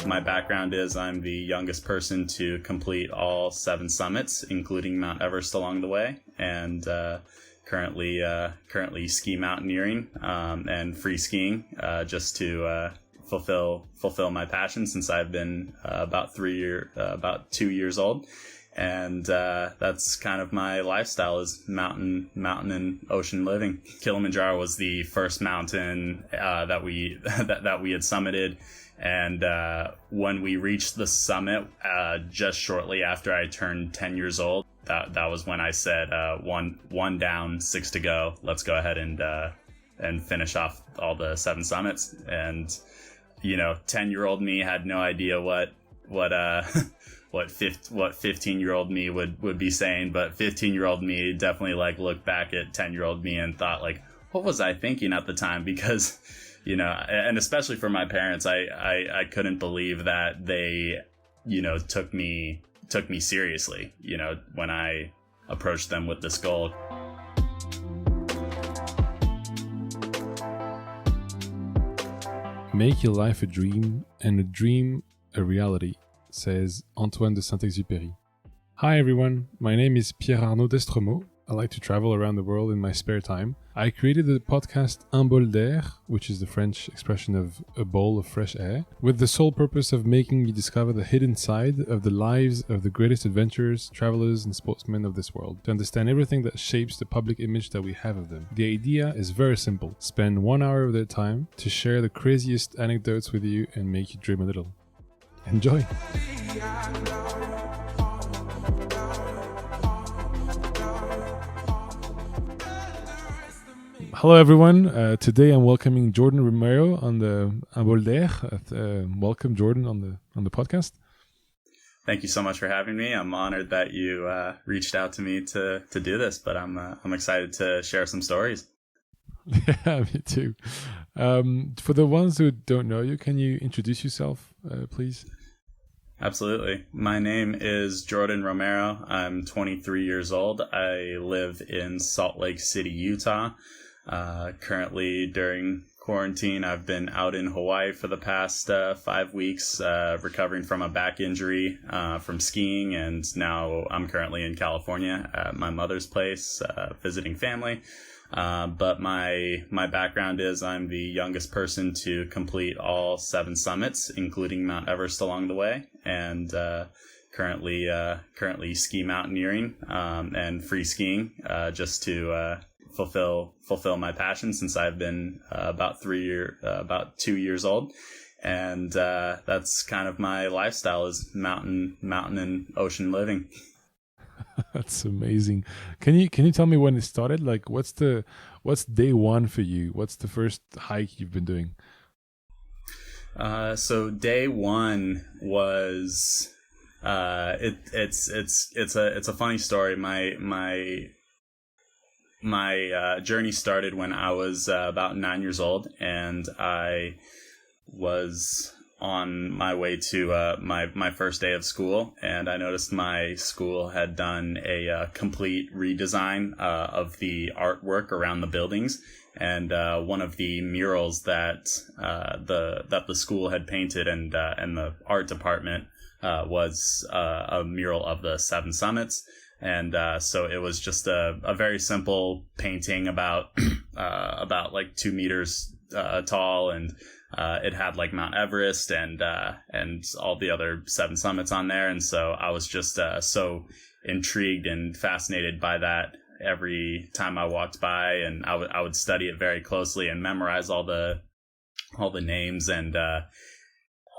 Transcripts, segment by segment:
my background is I'm the youngest person to complete all 7 summits, including Mount Everest along the way, and currently ski mountaineering and free skiing just to fulfill my passion since I've been about 2 years old. And that's kind of my lifestyle, is mountain and ocean living. Kilimanjaro was the first mountain that we had summited, and when we reached the summit, just shortly after I turned 10 years old, that was when I said, one down, 6 to go. Let's go ahead and finish off all the 7 summits. And 10-year-old me had no idea what 15-year-old me would be saying, but 15-year-old me definitely looked back at 10-year-old me and thought, what was I thinking at the time? Because and especially for my parents, I couldn't believe that they took me seriously when I approached them with this goal. Make your life a dream and a dream a reality, says Antoine de Saint-Exupéry. Hi everyone, my name is Pierre-Arnaud Destremaux. I like to travel around the world in my spare time. I created the podcast Un bol d'air, which is the French expression of a bowl of fresh air, with the sole purpose of making you discover the hidden side of the lives of the greatest adventurers, travelers, and sportsmen of this world, to understand everything that shapes the public image that we have of them. The idea is very simple. Spend 1 hour of their time to share the craziest anecdotes with you and make you dream a little. Enjoy! Hello everyone, today I'm welcoming Jordan Romero on the Un bol d'air. Welcome Jordan on the podcast. Thank you so much for having me. I'm honored that you reached out to me to do this, but I'm excited to share some stories. Yeah, me too. For the ones who don't know you, can you introduce yourself, please? Absolutely. My name is Jordan Romero. I'm 23 years old. I live in Salt Lake City, Utah. Currently, during quarantine, I've been out in Hawaii for the past 5 weeks, recovering from a back injury from skiing, and now I'm currently in California at my mother's place, visiting family. But my background is I'm the youngest person to complete all 7 summits, including Mount Everest along the way, and currently ski mountaineering and free skiing just to fulfill my passion since I've been about 2 years old. And that's kind of my lifestyle, is mountain and ocean living. That's amazing. Can you tell me when it started? What's day one for you? What's the first hike you've been doing? So day one was it's a funny story. My journey started when I was about 9 years old, and I was on my way to my first day of school, and I noticed my school had done a complete redesign of the artwork around the buildings, and one of the murals that the school had painted and the art department was a mural of the 7 summits. And so it was just a very simple painting about 2 meters tall, and it had Mount Everest and all the other 7 summits on there. And so I was just so intrigued and fascinated by that every time I walked by, and I would study it very closely and memorize all the names and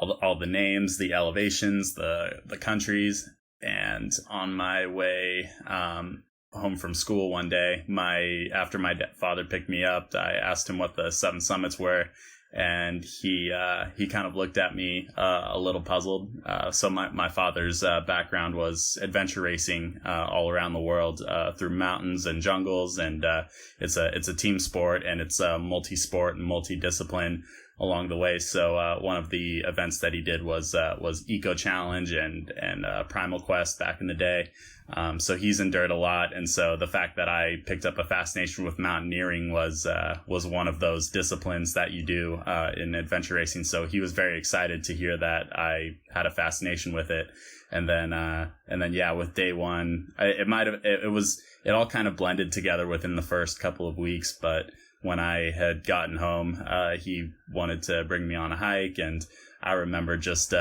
all the names, the elevations, the countries. And on my way home from school one day, after my father picked me up, I asked him what the 7 summits were, and he kind of looked at me a little puzzled. So my father's background was adventure racing all around the world through mountains and jungles, and it's a team sport, and it's a multi-sport and multi-discipline along the way. So one of the events that he did was Eco Challenge and Primal Quest back in the day. So he's endured a lot, and so the fact that I picked up a fascination with mountaineering was one of those disciplines that you do in adventure racing. So he was very excited to hear that I had a fascination with it, and then yeah, with day one, it all kind of blended together within the first couple of weeks, but when I had gotten home, he wanted to bring me on a hike, and I remember just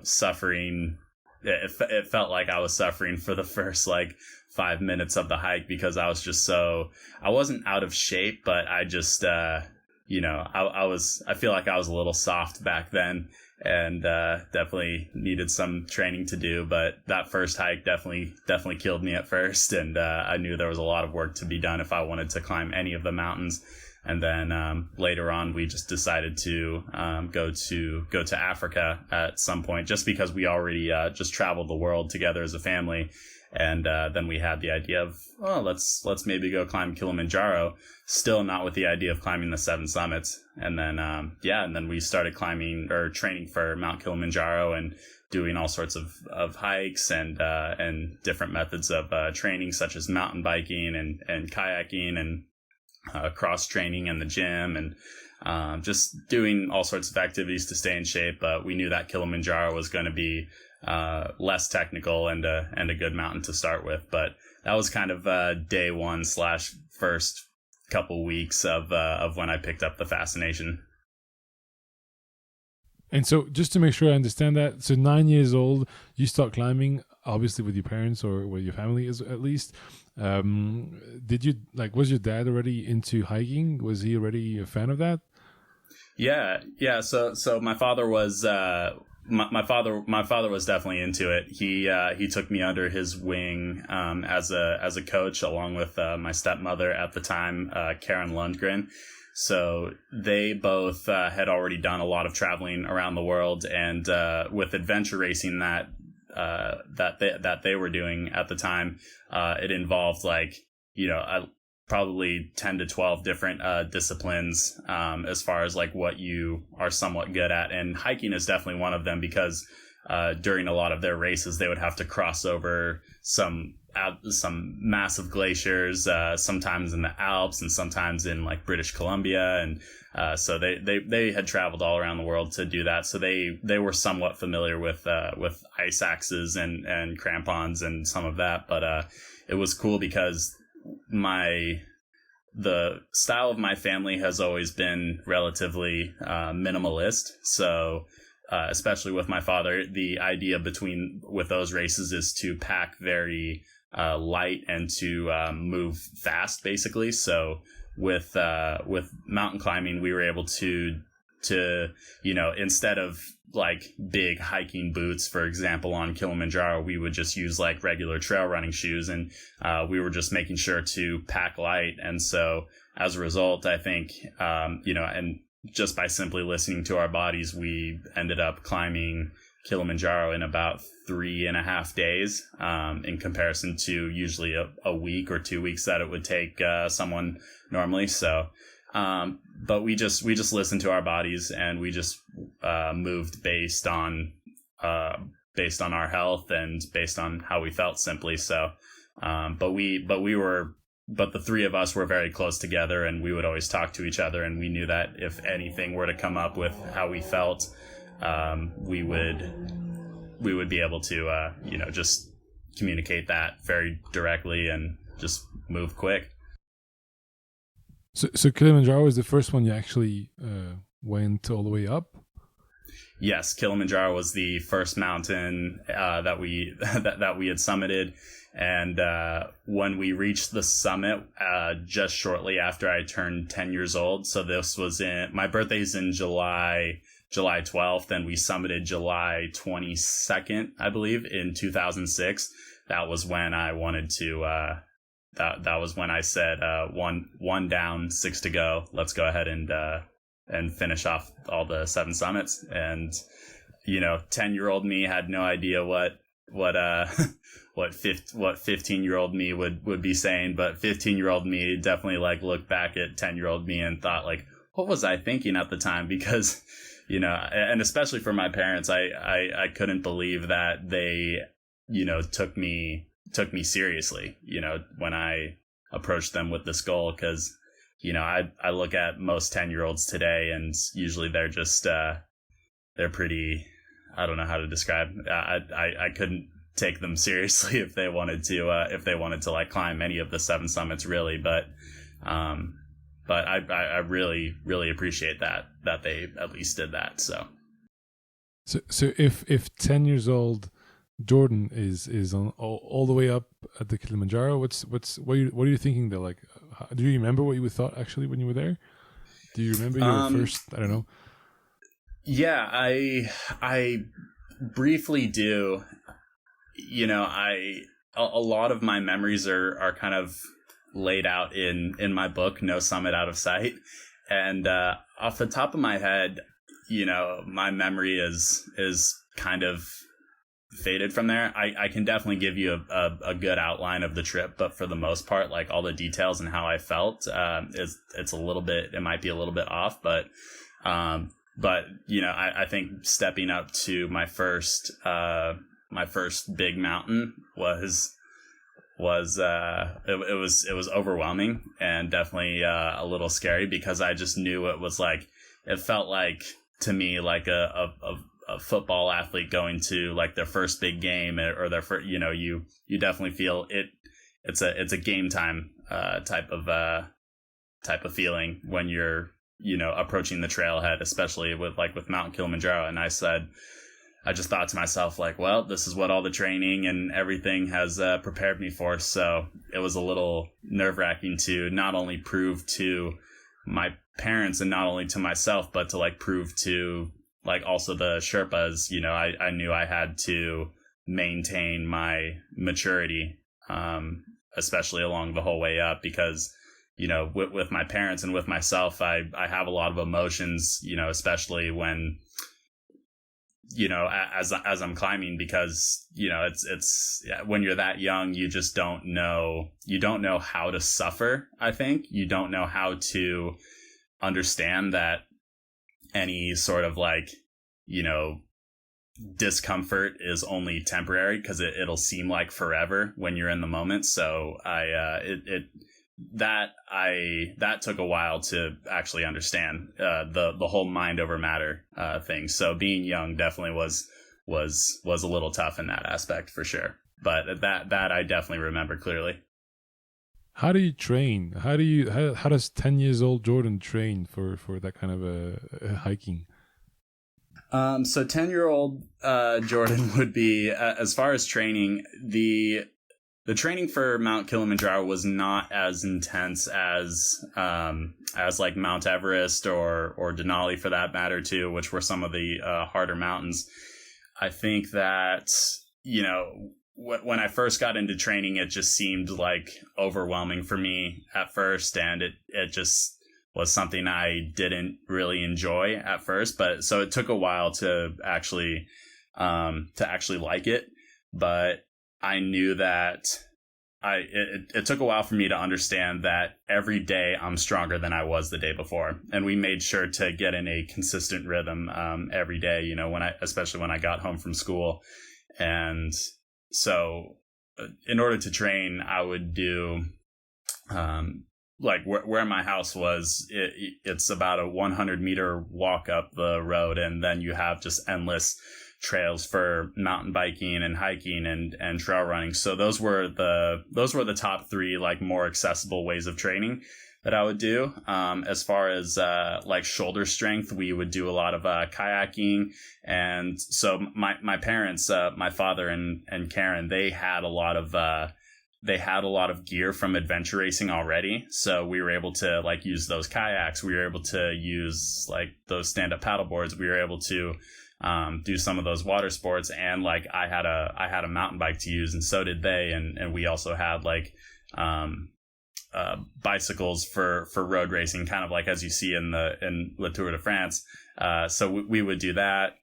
suffering. It felt like I was suffering for the first 5 minutes of the hike, because I was just I wasn't out of shape, but I just, I feel like I was a little soft back then, and definitely needed some training to do. But that first hike definitely killed me at first, and I knew there was a lot of work to be done if I wanted to climb any of the mountains. And then later on, we just decided to go to Africa at some point, just because we already just traveled the world together as a family. And then we had the idea of, let's maybe go climb Kilimanjaro, still not with the idea of climbing the 7 summits. And then, and then we started climbing or training for Mount Kilimanjaro and doing all sorts of hikes and different methods of training, such as mountain biking and kayaking and cross training in the gym, and just doing all sorts of activities to stay in shape. But we knew that Kilimanjaro was going to be less technical and a good mountain to start with. But that was kind of day one / first couple weeks of when I picked up the fascination. And so, just to make sure I understand that, so 9 years old, you start climbing, obviously with your parents or with your family, at least. Did you was your dad already into hiking? Was he already a fan of that? Yeah. So my father was my father was definitely into it. He took me under his wing as a coach, along with my stepmother at the time, Karen Lundgren. So they both had already done a lot of traveling around the world, and with adventure racing that they were doing at the time, it involved probably 10 to 12 different disciplines as far as what you are somewhat good at, and hiking is definitely one of them, because during a lot of their races they would have to cross over some massive glaciers, sometimes in the Alps and sometimes in British Columbia, and so they had traveled all around the world to do that. So they were somewhat familiar with ice axes and crampons and some of that. But it was cool because the style of my family has always been relatively minimalist. So especially with my father, the idea with those races is to pack very light and to move fast, basically. So with mountain climbing, we were able to instead of big hiking boots, for example, on Kilimanjaro, we would just use regular trail running shoes, and we were just making sure to pack light. And so as a result, I think and just by simply listening to our bodies, we ended up climbing Kilimanjaro in about 3.5 days, in comparison to usually a week or 2 weeks that it would take someone normally. So, but we just listened to our bodies, and we just moved based on our health and based on how we felt, simply. So, but the three of us were very close together, and we would always talk to each other, and we knew that if anything were to come up with how we felt, we would be able to just communicate that very directly and just move quick. So Kilimanjaro is the first one you actually went all the way up? Yes, Kilimanjaro was the first mountain that we had summited, and when we reached the summit, just shortly after I turned 10 years old. So this was my birthday's in July 12th, and we summited July 22nd, I believe, in 2006. That was when I wanted to. That was when I said, one down, 6 to go. Let's go ahead and finish off all the 7 summits. And 10-year-old me had no idea what 15-year-old me would be saying, but 15-year-old me definitely looked back at 10-year-old me and thought what was I thinking at the time? Because, and especially for my parents, I couldn't believe that they, took me seriously, when I approached them with this goal. Cause, I look at most 10-year-olds today, and usually they're just, they're pretty, I don't know how to describe. I couldn't take them seriously if they wanted to like climb any of the 7 summits, really. But I really, really appreciate that they at least did that. So if 10 years old Jordan is on all the way up at the Kilimanjaro, what are you thinking there? Like, do you remember what you thought actually when you were there? Do you remember your first? I don't know. Yeah, I briefly do. A lot of my memories are kind of laid out in my book, No Summit Out of Sight. And off the top of my head, my memory is kind of faded from there. I can definitely give you a good outline of the trip, but for the most part, like all the details and how I felt, it's a little bit, it might be a little bit off, but I think stepping up to my first big mountain was it was overwhelming and definitely a little scary, because I just knew it felt like to me like a football athlete going to like their first big game, or their first, you definitely feel it. It's a game time type of feeling when you're approaching the trailhead, especially with Mount Kilimanjaro. And I just thought to myself, like, well, this is what all the training and everything has prepared me for. So it was a little nerve-wracking to not only prove to my parents and not only to myself, but to like prove to like also the Sherpas. I knew I had to maintain my maturity, especially along the whole way up, because with my parents and with myself, I have a lot of emotions, especially when as I'm climbing, because it's when you're that young, you just don't know how to suffer. I think you don't know how to understand that any sort of discomfort is only temporary, because it'll seem like forever when you're in the moment. So that took a while to actually understand the whole mind over matter thing. So being young definitely was a little tough in that aspect, for sure. But that I definitely remember clearly. How do you train? How does 10 years old Jordan train for that kind of a hiking? So 10-year-old Jordan would be, as far as training, the training for Mount Kilimanjaro was not as intense as like Mount Everest or Denali, for that matter, too, which were some of the harder mountains. I think that, when I first got into training, it just seemed like overwhelming for me at first, and it just was something I didn't really enjoy at first. But so it took a while to actually like it. But I knew that it took a while for me to understand that every day I'm stronger than I was the day before. And we made sure to get in a consistent rhythm every day, especially when I got home from school. And so in order to train, I would do where my house was, it's about a 100-meter walk up the road, and then you have just endless trails for mountain biking and hiking and trail running. So those were the top 3 more accessible ways of training that I would do. As far as shoulder strength, we would do a lot of kayaking. And so my parents, my father and Karen, they had a lot of gear from adventure racing already. So we were able to use those kayaks. We were able to use those stand-up paddle boards. We were able to do some of those water sports, and I had a mountain bike to use, and so did they. And we also had bicycles for road racing, kind of as you see in Le Tour de France. So we would do that.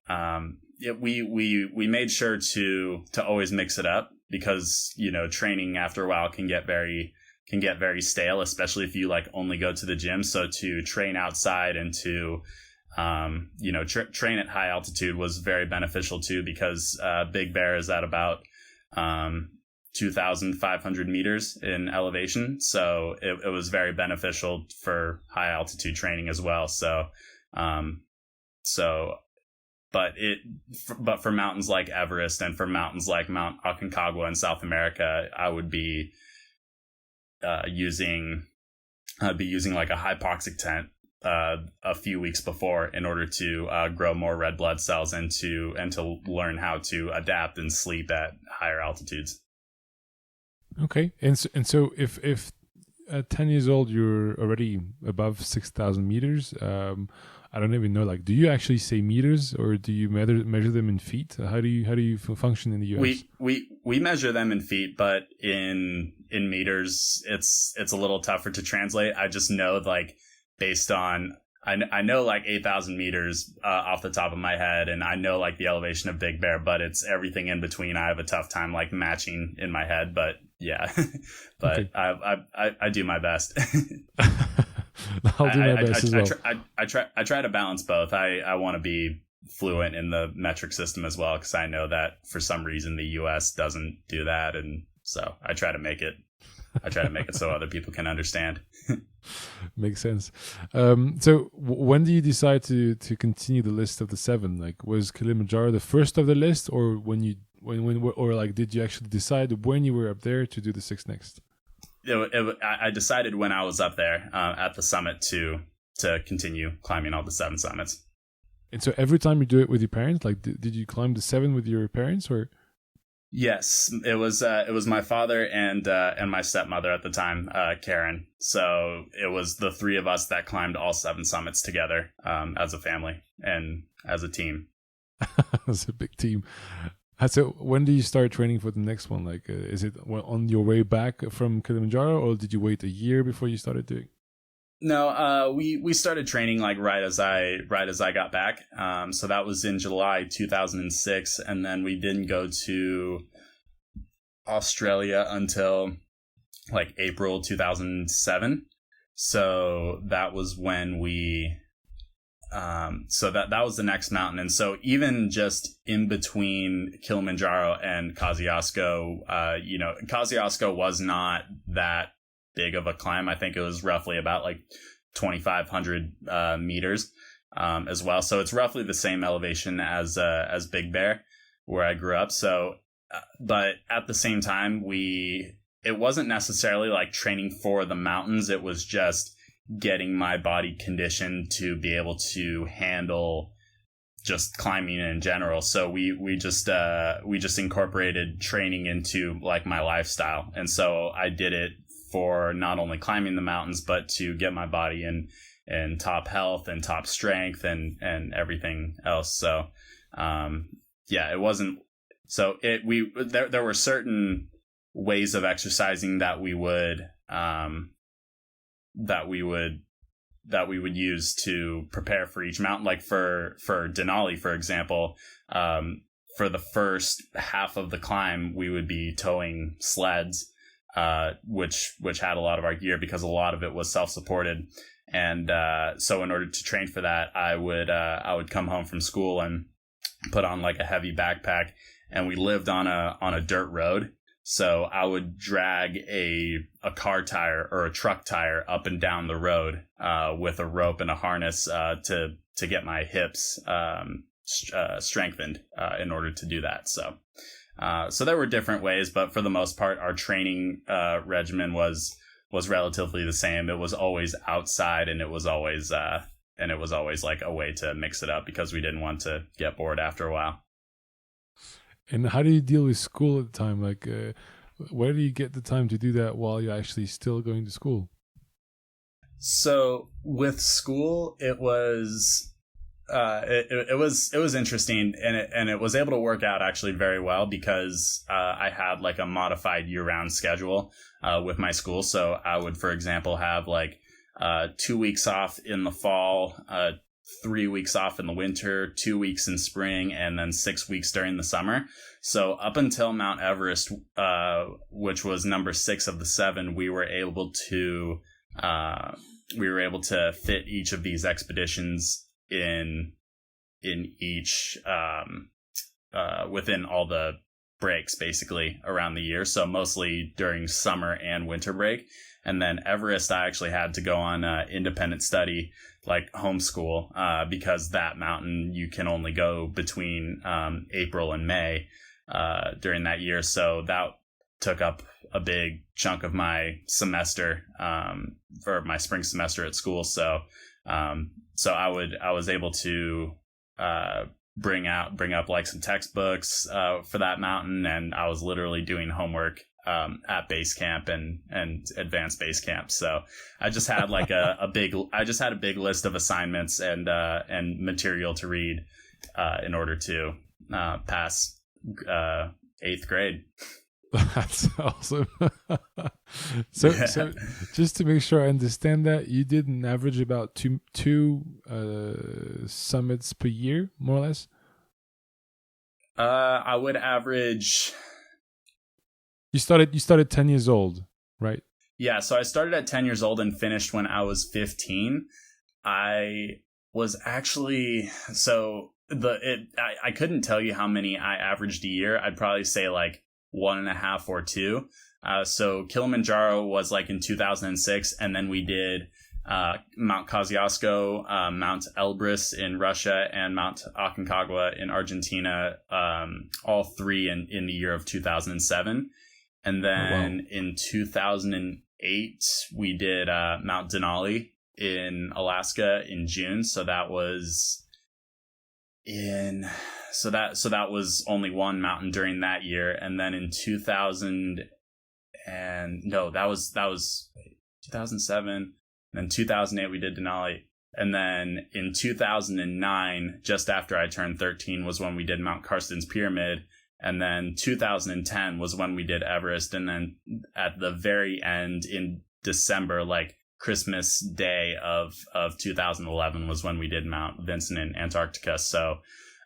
We made sure to always mix it up, because training after a while can get very get very stale, especially if you like only go to the gym. So to train outside and to train at high altitude was very beneficial too, because Big Bear is at about 2,500 meters in elevation. So it was very beneficial for high altitude training as well. But for mountains like Everest and for mountains like Mount Aconcagua in South America, I would be using like a hypoxic tent a few weeks before in order to grow more red blood cells and to learn how to adapt and sleep at higher altitudes. Okay, and so if at 10 years old you're already above 6,000 meters, I don't even know. Like, do you actually say meters, or do you measure them in feet? How do you function in the US? We measure them in feet, but in meters, it's a little tougher to translate. I just know, like, based on I know like 8,000 meters off the top of my head, and I know like the elevation of Big Bear, but it's everything in between. I have a tough time like matching in my head, but yeah, but okay. I do my best. I'll do my best as well. I try to balance both. I want to be fluent in the metric system as well, because I know that for some reason the US doesn't do that, and so I try to make it so other people can understand. Makes sense. So when do you decide to continue the list of the 7? Like, was Kilimanjaro the first of the list, or when did you actually decide when you were up there to do the 6 next? I decided when I was up there at the summit to continue climbing all the 7 summits. And so every time you do it with your parents, like did you climb the 7 with your parents, or? Yes, it was my father and my stepmother at the time, Karen. So it was the 3 of us that climbed all 7 summits together as a family and as a team. That's a big team. So when do you start training for the next one? Like, is it on your way back from Kilimanjaro, or did you wait a year before you started doing? No, we started training like right as I got back. So that was in July 2006, and then we didn't go to Australia until like April 2007. So that was when we. So that was the next mountain, and so even just in between Kilimanjaro and Kosciuszko, Kosciuszko was not that big of a climb. I think it was roughly about like 2,500 meters as well. So it's roughly the same elevation as Big Bear, where I grew up. So, but at the same time, it wasn't necessarily like training for the mountains. It was just getting my body conditioned to be able to handle just climbing in general. So we just incorporated training into like my lifestyle. And so I did it for not only climbing the mountains, but to get my body in top health and top strength and everything else. So, it wasn't, so there were certain ways of exercising that we would use to prepare for each mountain. Like for Denali, for example, for the first half of the climb, we would be towing sleds, which had a lot of our gear because a lot of it was self-supported. And so in order to train for that, I would come home from school and put on like a heavy backpack, and we lived on a dirt road. So I would drag a car tire or a truck tire up and down the road with a rope and a harness to get my hips strengthened in order to do that. So there were different ways, but for the most part, our training regimen was relatively the same. It was always outside, and it was always like a way to mix it up because we didn't want to get bored after a while. And how do you deal with school at the time? Like, where do you get the time to do that while you're actually still going to school? So with school, it was interesting, and it was able to work out actually very well because I had like a modified year-round schedule with my school. So I would, for example, have like 2 weeks off in the fall, 3 weeks off in the winter, 2 weeks in spring, and then 6 weeks during the summer. So up until Mount Everest, which was number 6 of the 7, we were able to fit each of these expeditions in each within all the breaks basically around the year. So mostly during summer and winter break. And then Everest, I actually had to go on independent study, like homeschool, because that mountain you can only go between April and May during that year. So that took up a big chunk of my semester for my spring semester at school. So I was able to bring up like some textbooks for that mountain, and I was literally doing homework at base camp and advanced base camp. So I just had like a big list of assignments and material to read in order to pass 8th grade. That's awesome. So just to make sure I understand that, you did an average about two summits per year, more or less? I would average. You started 10 years old, right? Yeah, so I started at 10 years old and finished when I was 15. I was actually I couldn't tell you how many I averaged a year. I'd probably say like 1.5 or 2. So Kilimanjaro was like in 2006, and then we did Mount Kosciuszko, Mount Elbrus in Russia, and Mount Aconcagua in Argentina, all 3 in the year of 2007. And then in 2008, we did Mount Denali in Alaska in June. So that was that was only one mountain during that year. And then in 2007. Then 2008, we did Denali. And then in 2009, just after I turned 13, was when we did Mount Carstensz Pyramid. And then 2010 was when we did Everest. And then at the very end in December, like Christmas Day of 2011 was when we did Mount Vinson in Antarctica. So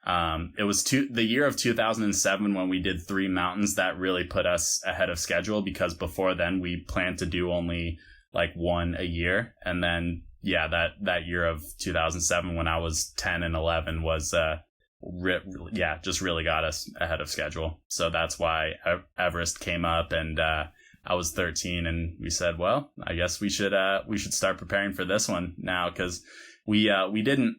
it was the year of 2007 when we did 3 mountains that really put us ahead of schedule, because before then we planned to do only like 1 a year. And then, yeah, that year of 2007 when I was 10 and 11 was, just really got us ahead of schedule. So that's why Everest came up, and I was 13, and we said, well, I guess we should start preparing for this one now, because we didn't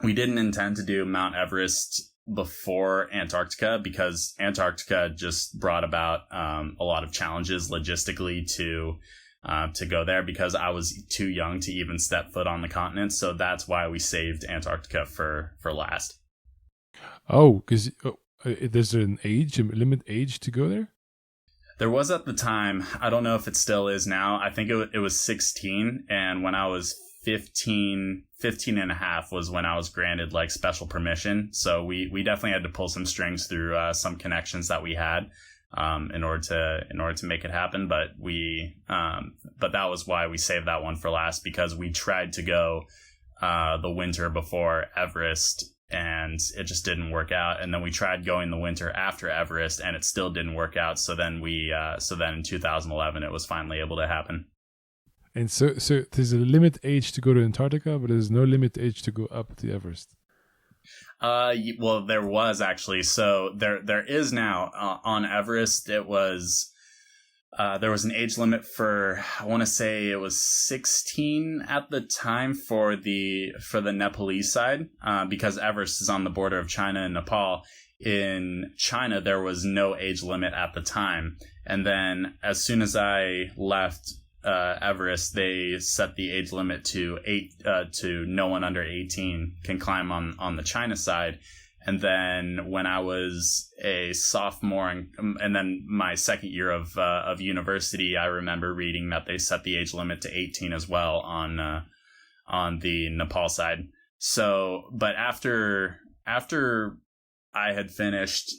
intend to do Mount Everest before Antarctica, because Antarctica just brought about a lot of challenges logistically to go there, because I was too young to even step foot on the continent. So that's why we saved Antarctica for last. Oh, because there's a limit age to go there? There was at the time. I don't know if it still is now. I think it was 16. And when I was 15 and a half was when I was granted like special permission. So we definitely had to pull some strings through some connections that we had in order to make it happen. But that was why we saved that one for last, because we tried to go the winter before Everest, and it just didn't work out. And then we tried going the winter after Everest, and it still didn't work out. So then in 2011, it was finally able to happen. And so there's a limit age to go to Antarctica, but there's no limit age to go up to Everest. Well, there was actually. So there is now on Everest. It was there was an age limit for, I want to say it was 16 at the time for the Nepalese side, because Everest is on the border of China and Nepal. In China, there was no age limit at the time, and then as soon as I left Everest, they set the age limit to no one under 18 can climb on the China side. And then when I was a sophomore and then my second year of university, I remember reading that they set the age limit to 18 as well on the Nepal side. So, but after I had finished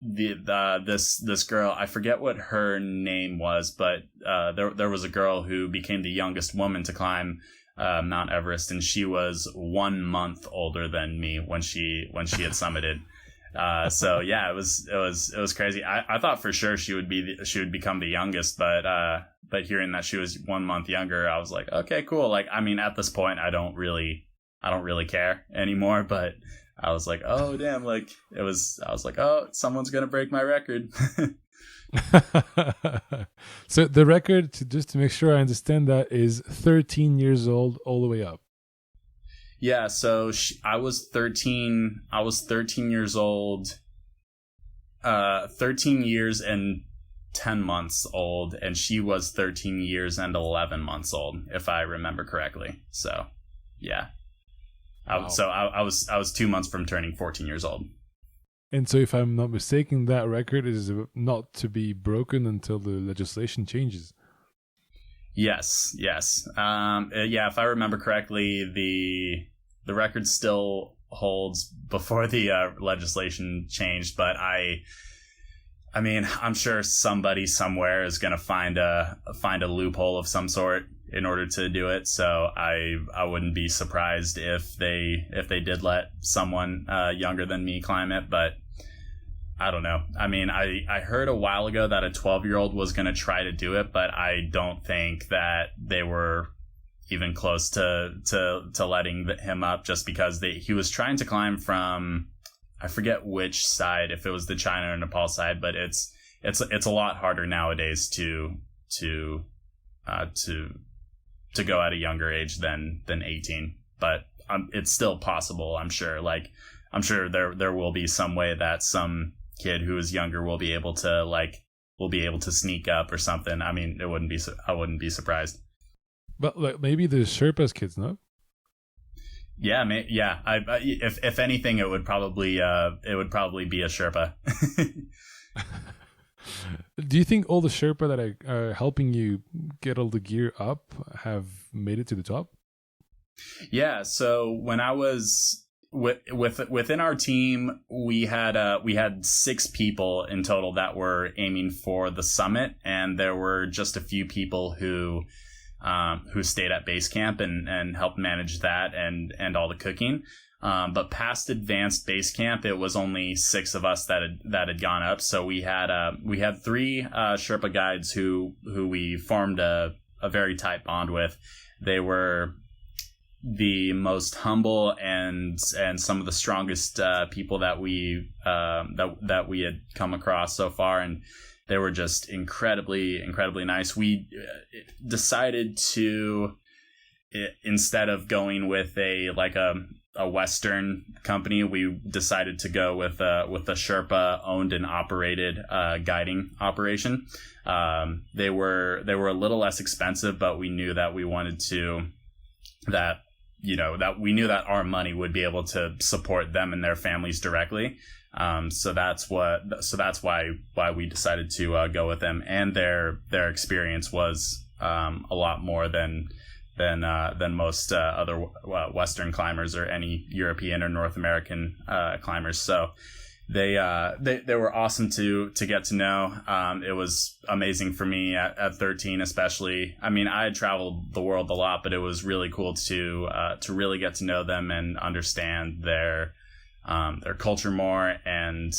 this girl, I forget what her name was, but there was a girl who became the youngest woman to climb Mount Everest, and she was 1 month older than me when she had summited. So yeah, it was crazy. I thought for sure she would become the youngest, but hearing that she was 1 month younger, I was like, okay, cool. Like, I mean, at this point, I don't really care anymore, but I was like, oh damn, like I was like, oh, someone's gonna break my record. So the record, just to make sure I understand that, is 13 years old all the way up. Yeah, so I was 13. I was 13 years old. 13 years and 10 months old, and she was 13 years and 11 months old, if I remember correctly. So, yeah. Wow. I was 2 months from turning 14 years old. And so, if I'm not mistaken, that record is not to be broken until the legislation changes. Yes. Yeah, if I remember correctly, the record still holds before the legislation changed, but I mean, I'm sure somebody somewhere is going to find a loophole of some sort in order to do it. So I wouldn't be surprised if they did let someone younger than me climb it, but I don't know. I mean, I heard a while ago that a 12-year-old was going to try to do it, but I don't think that they were even close to letting him up, just because he was trying to climb from, I forget which side, if it was the China or Nepal side, but it's a lot harder nowadays to go at a younger age than 18. But it's still possible, I'm sure. Like, I'm sure there will be some way that some kid who is younger will be able to sneak up or something. I mean, I wouldn't be surprised. But like, maybe the Sherpa's kids, no? Yeah, if anything, it would probably be a Sherpa. Do you think all the Sherpa that are helping you get all the gear up have made it to the top? Yeah. So when I was within our team, we had 6 people in total that were aiming for the summit, and there were just a few people who stayed at base camp and helped manage that and all the cooking. But past advanced base camp, it was only 6 of us that had gone up. So we had 3 Sherpa guides who we formed a very tight bond with. They were the most humble and some of the strongest people that we had come across so far, and they were just incredibly nice. We decided to, instead of going with a Western company, we decided to go with a Sherpa owned and operated guiding operation. They were a little less expensive, but we knew that we knew that our money would be able to support them and their families directly. So that's why we decided to go with them, and their experience was a lot more than most other Western climbers or any European or North American climbers. So they were awesome to get to know. It was amazing for me at 13, especially. I mean, I had traveled the world a lot, but it was really cool to really get to know them and understand their culture more, and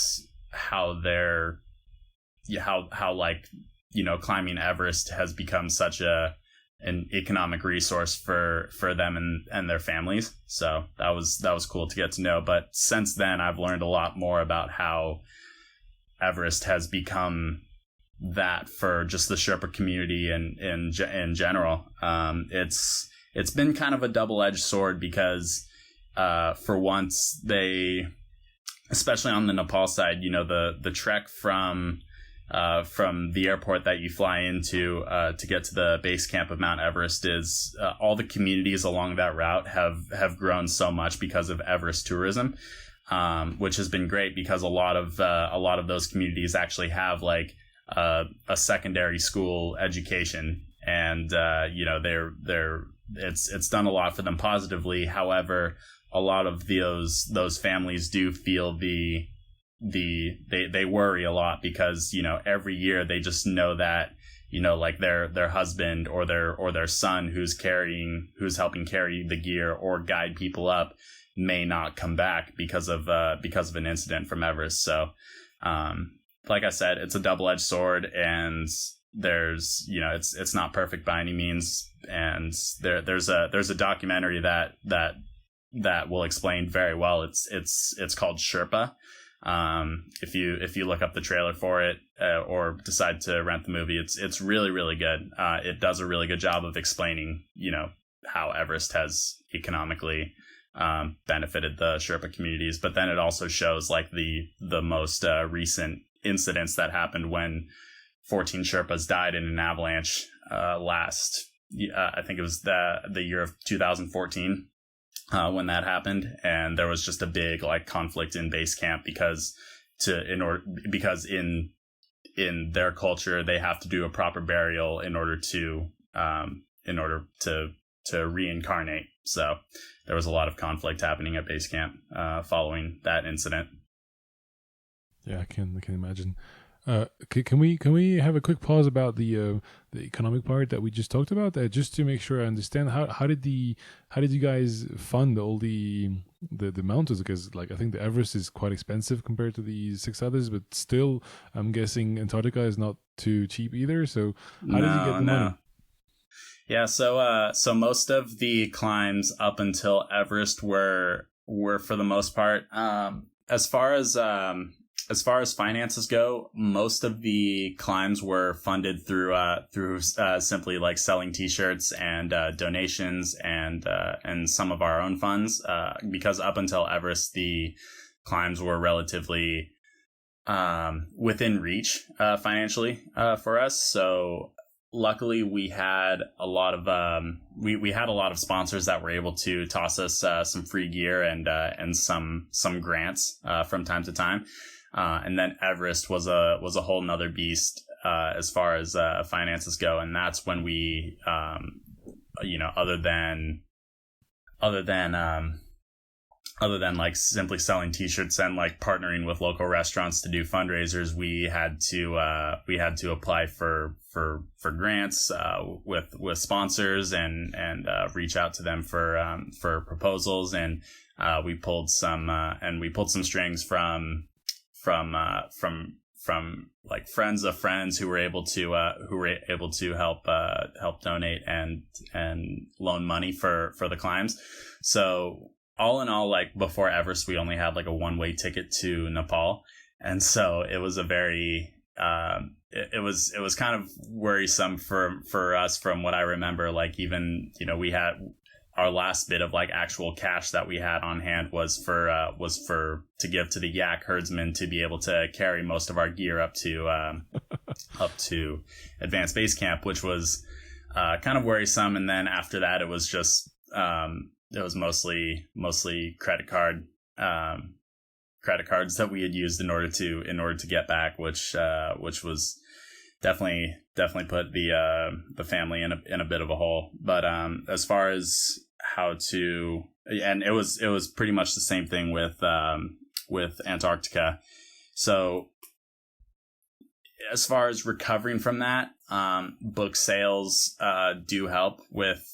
how climbing Everest has become such an economic resource for them and their families. So that was cool to get to know. But since then, I've learned a lot more about how Everest has become that for just the Sherpa community and in general. It's been kind of a double-edged sword, because for once, they, especially on the Nepal side, the trek from the airport that you fly into to get to the base camp of Mount Everest is all the communities along that route have grown so much because of Everest tourism, which has been great, because a lot of those communities actually have like a secondary school education, and it's done a lot for them positively. However, a lot of those families do feel they worry a lot, because every year they just know that like their husband or their son who's helping carry the gear or guide people up may not come back because of an incident from Everest. So, like I said, it's a double-edged sword, and there's, it's not perfect by any means. And there's a documentary that will explain very well. It's called Sherpa. If you look up the trailer for it, or decide to rent the movie, it's really, really good. It does a really good job of explaining, how Everest has economically benefited the Sherpa communities. But then it also shows like the most recent incidents that happened when 14 Sherpas died in an avalanche I think it was the year of 2014 when that happened, and there was just a big like conflict in base camp because in their culture they have to do a proper burial in order to reincarnate. So there was a lot of conflict happening at base camp following that incident. Yeah, I can imagine. Can we have a quick pause about the economic part that we just talked about, just to make sure I understand how did you guys fund all the mountains? Because like I think the Everest is quite expensive compared to the 6 others, but still I'm guessing Antarctica is not too cheap either. So how did you get the money? Yeah, so most of the climbs up until Everest were for the most part, as far as finances go, most of the climbs were funded through simply like selling T-shirts and donations and some of our own funds, because up until Everest the climbs were relatively within reach financially for us. So luckily we had a lot of sponsors that were able to toss us some free gear and some grants from time to time. And then Everest was a whole nother beast as far as finances go, and that's when we, other than like simply selling T-shirts and like partnering with local restaurants to do fundraisers, we had to apply for grants with sponsors and reach out to them for proposals, and we pulled some strings from like friends of friends who were able to help donate and loan money for the climbs. So all in all, like before Everest, we only had like a one-way ticket to Nepal, and so it was a very it was kind of worrisome for us from what I remember. Like even we had our last bit of like actual cash that we had on hand was to give to the yak herdsmen to be able to carry most of our gear up to advanced base camp, which was kind of worrisome. And then after that, it was just it was mostly credit cards that we had used in order to get back, which was definitely put the family in a bit of a hole. But as far as how to, and it was pretty much the same thing with Antarctica. So as far as recovering from that, book sales do help with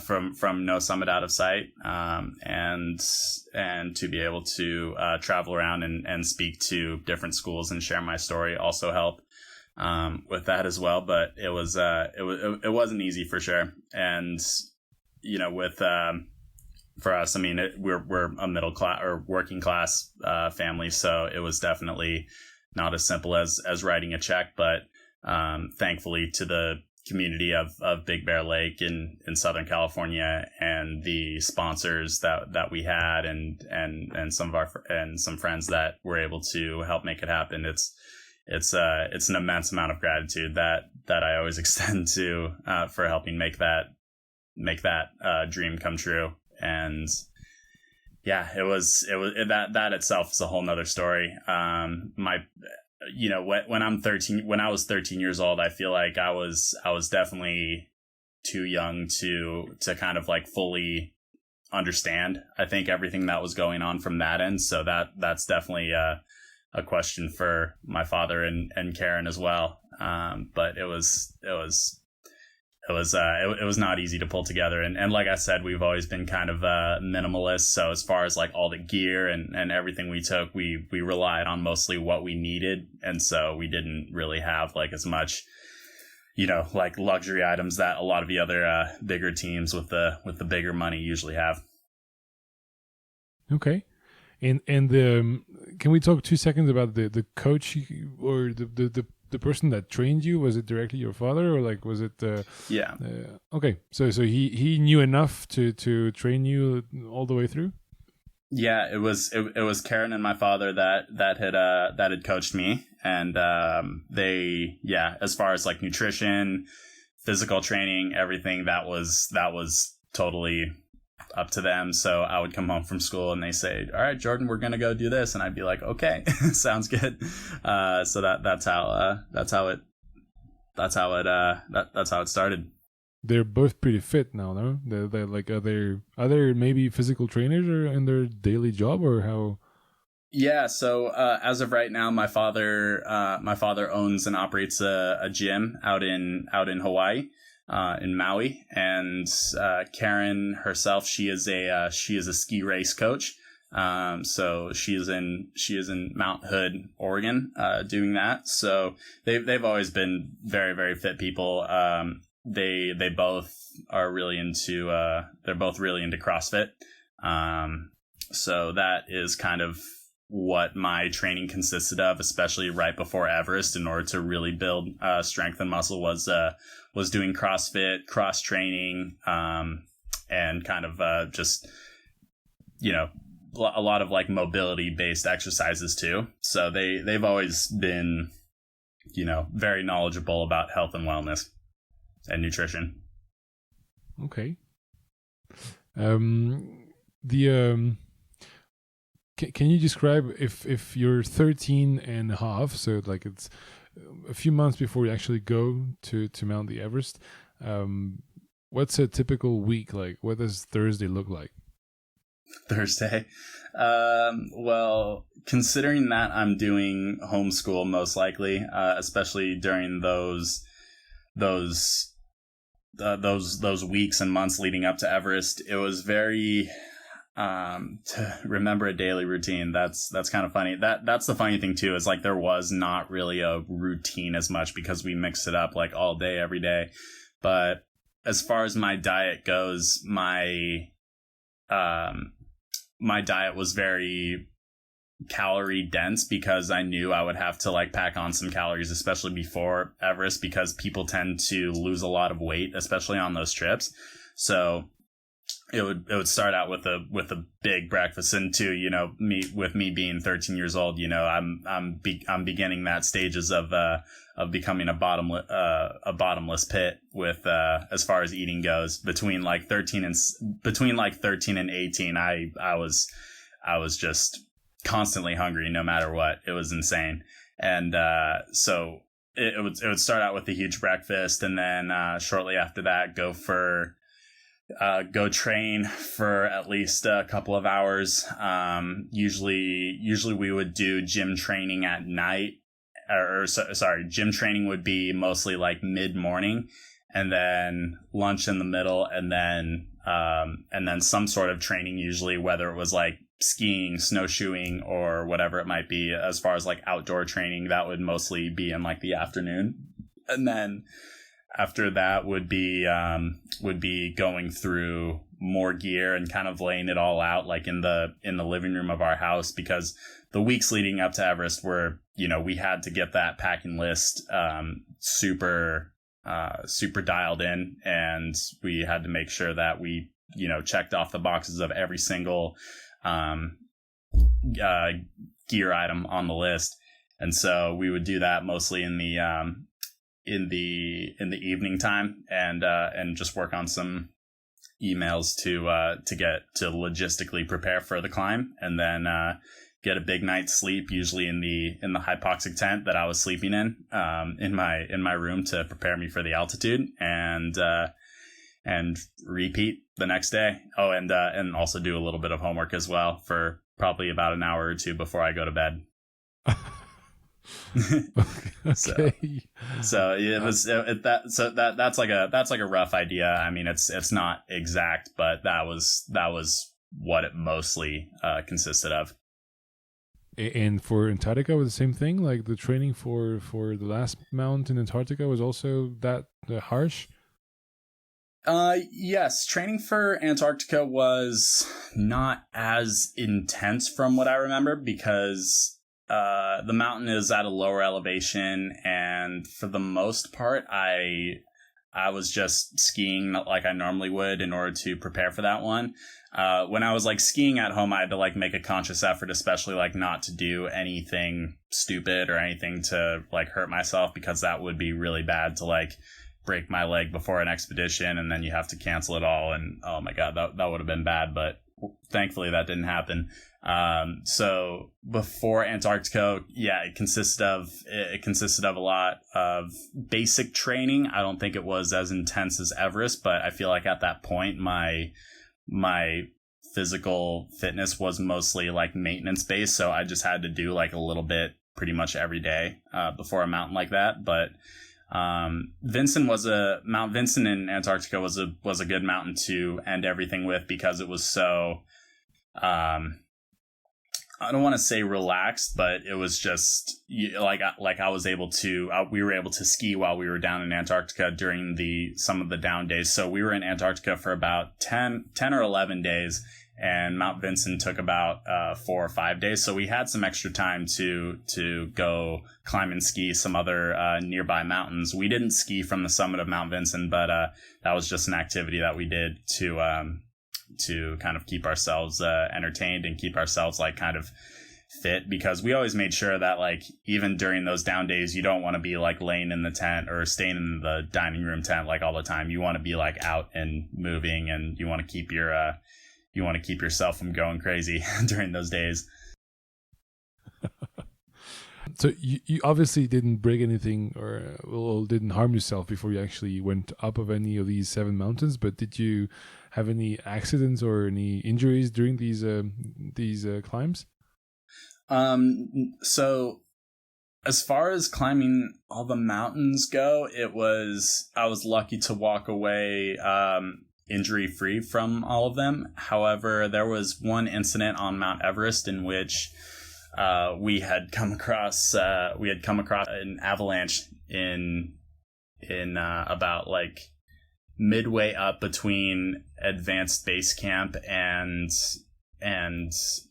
from no summit out of sight, and to be able to travel around and speak to different schools and share my story also help with that as well. But it wasn't easy for sure. And for us, I mean, we're a middle class or working class family, so it was definitely not as simple as writing a check. But thankfully to the community of Big Bear Lake in Southern California and the sponsors that we had and some friends that were able to help make it happen, it's an immense amount of gratitude that I always extend to for helping make that dream come true. And yeah, it was that itself is a whole nother story. When I was 13 years old, I feel like I was definitely too young to kind of like fully understand, I think, everything that was going on from that end. So that's definitely a question for my father and Karen as well. But it was not easy to pull together. And like I said, we've always been kind of minimalist. So as far as like all the gear and everything we took, we relied on mostly what we needed. And so we didn't really have like as much, like luxury items that a lot of the other bigger teams with the bigger money usually have. Okay. And can we talk 2 seconds about the coach or the person that trained you? Was it directly your father, or like was it? Yeah. Okay, so he knew enough to train you all the way through. Yeah, it was Karen and my father that had coached me, and they as far as like nutrition, physical training, everything that was totally up to them. So I would come home from school and they say, "All right, Jordan, we're gonna go do this," and I'd be like, "Okay, sounds good." So that's how it started. They're both pretty fit now, no? They're like are there maybe physical trainers or in their daily job, or how? Yeah, so as of right now, my father owns and operates a gym out in Hawaii. In Maui, and Karen herself, she is a ski race coach. So she is in Mount Hood, Oregon, doing that. So they've always been very, very fit people. They both are really into they're both really into CrossFit. So that is kind of what my training consisted of, especially right before Everest, in order to really build strength and muscle, was doing CrossFit, cross training, and kind of just, a lot of like mobility based exercises too. So they've always been, very knowledgeable about health and wellness and nutrition. Okay. Can you describe if you're 13 and a half, so like it's a few months before you actually go to Mount Everest, what's a typical week like? What does Thursday look like? Thursday? Well, considering that I'm doing homeschool most likely, especially during those weeks and months leading up to Everest, it was very to remember a daily routine. That's kind of funny. That's the funny thing too, is like there was not really a routine as much because we mixed it up like all day, every day. But as far as my diet goes, my diet was very calorie dense because I knew I would have to like pack on some calories, especially before Everest, because people tend to lose a lot of weight, especially on those trips. So it would start out with a big breakfast, and too, me being 13 years old, I'm beginning that stages of becoming a bottomless pit with as far as eating goes. Between like 13 and 18, I was just constantly hungry no matter what. It was insane. And so it would start out with a huge breakfast, and then shortly after that go train for at least a couple of hours. Usually we would do gym training at night, gym training would be mostly like mid-morning, and then lunch in the middle, and then some sort of training, usually whether it was like skiing, snowshoeing, or whatever it might be. As far as like outdoor training, that would mostly be in like the afternoon. And then after that would be going through more gear and kind of laying it all out like in the living room of our house, because the weeks leading up to Everest were, we had to get that packing list super dialed in, and we had to make sure that we, checked off the boxes of every single gear item on the list. And so we would do that mostly in the evening time, and just work on some emails to get to logistically prepare for the climb, and then get a big night's sleep, usually in the hypoxic tent that I was sleeping in my room to prepare me for the altitude, and repeat the next day. Oh, and also do a little bit of homework as well for probably about an hour or two before I go to bed. Okay. So it was that's like a rough idea. I mean, it's not exact, but that was what it mostly consisted of. And for Antarctica was the same thing. Like the training for the last mount in Antarctica was also that harsh. Yes, training for Antarctica was not as intense from what I remember because the mountain is at a lower elevation, and for the most part, I was just skiing like I normally would in order to prepare for that one. When I was like skiing at home, I had to like make a conscious effort, especially like not to do anything stupid or anything to like hurt myself, because that would be really bad to like break my leg before an expedition and then you have to cancel it all. And oh my God, that would have been bad. But thankfully that didn't happen. So before Antarctica, yeah, it consisted of a lot of basic training. I don't think it was as intense as Everest, but I feel like at that point, my physical fitness was mostly like maintenance based. So I just had to do like a little bit pretty much every day, before a mountain like that. But Mount Vinson in Antarctica was a good mountain to end everything with, because it was so, I don't want to say relaxed, but it was just like I was able to, we were able to ski while we were down in Antarctica during some of the down days. So we were in Antarctica for about 10 or 11 days, and Mount Vinson took about 4 or 5 days. So we had some extra time to go climb and ski some other nearby mountains. We didn't ski from the summit of Mount Vinson, but that was just an activity that we did to kind of keep ourselves entertained and keep ourselves like kind of fit, because we always made sure that like even during those down days, you don't want to be like laying in the tent or staying in the dining room tent like all the time. You want to be like out and moving, and you want to keep yourself from going crazy during those days. So you obviously didn't break anything or didn't harm yourself before you actually went up of any of these 7 mountains, but did you have any accidents or any injuries during these climbs? So as far as climbing all the mountains go, I was lucky to walk away injury free from all of them. However, there was one incident on Mount Everest in which we had come across an avalanche in about like midway up between advanced base camp and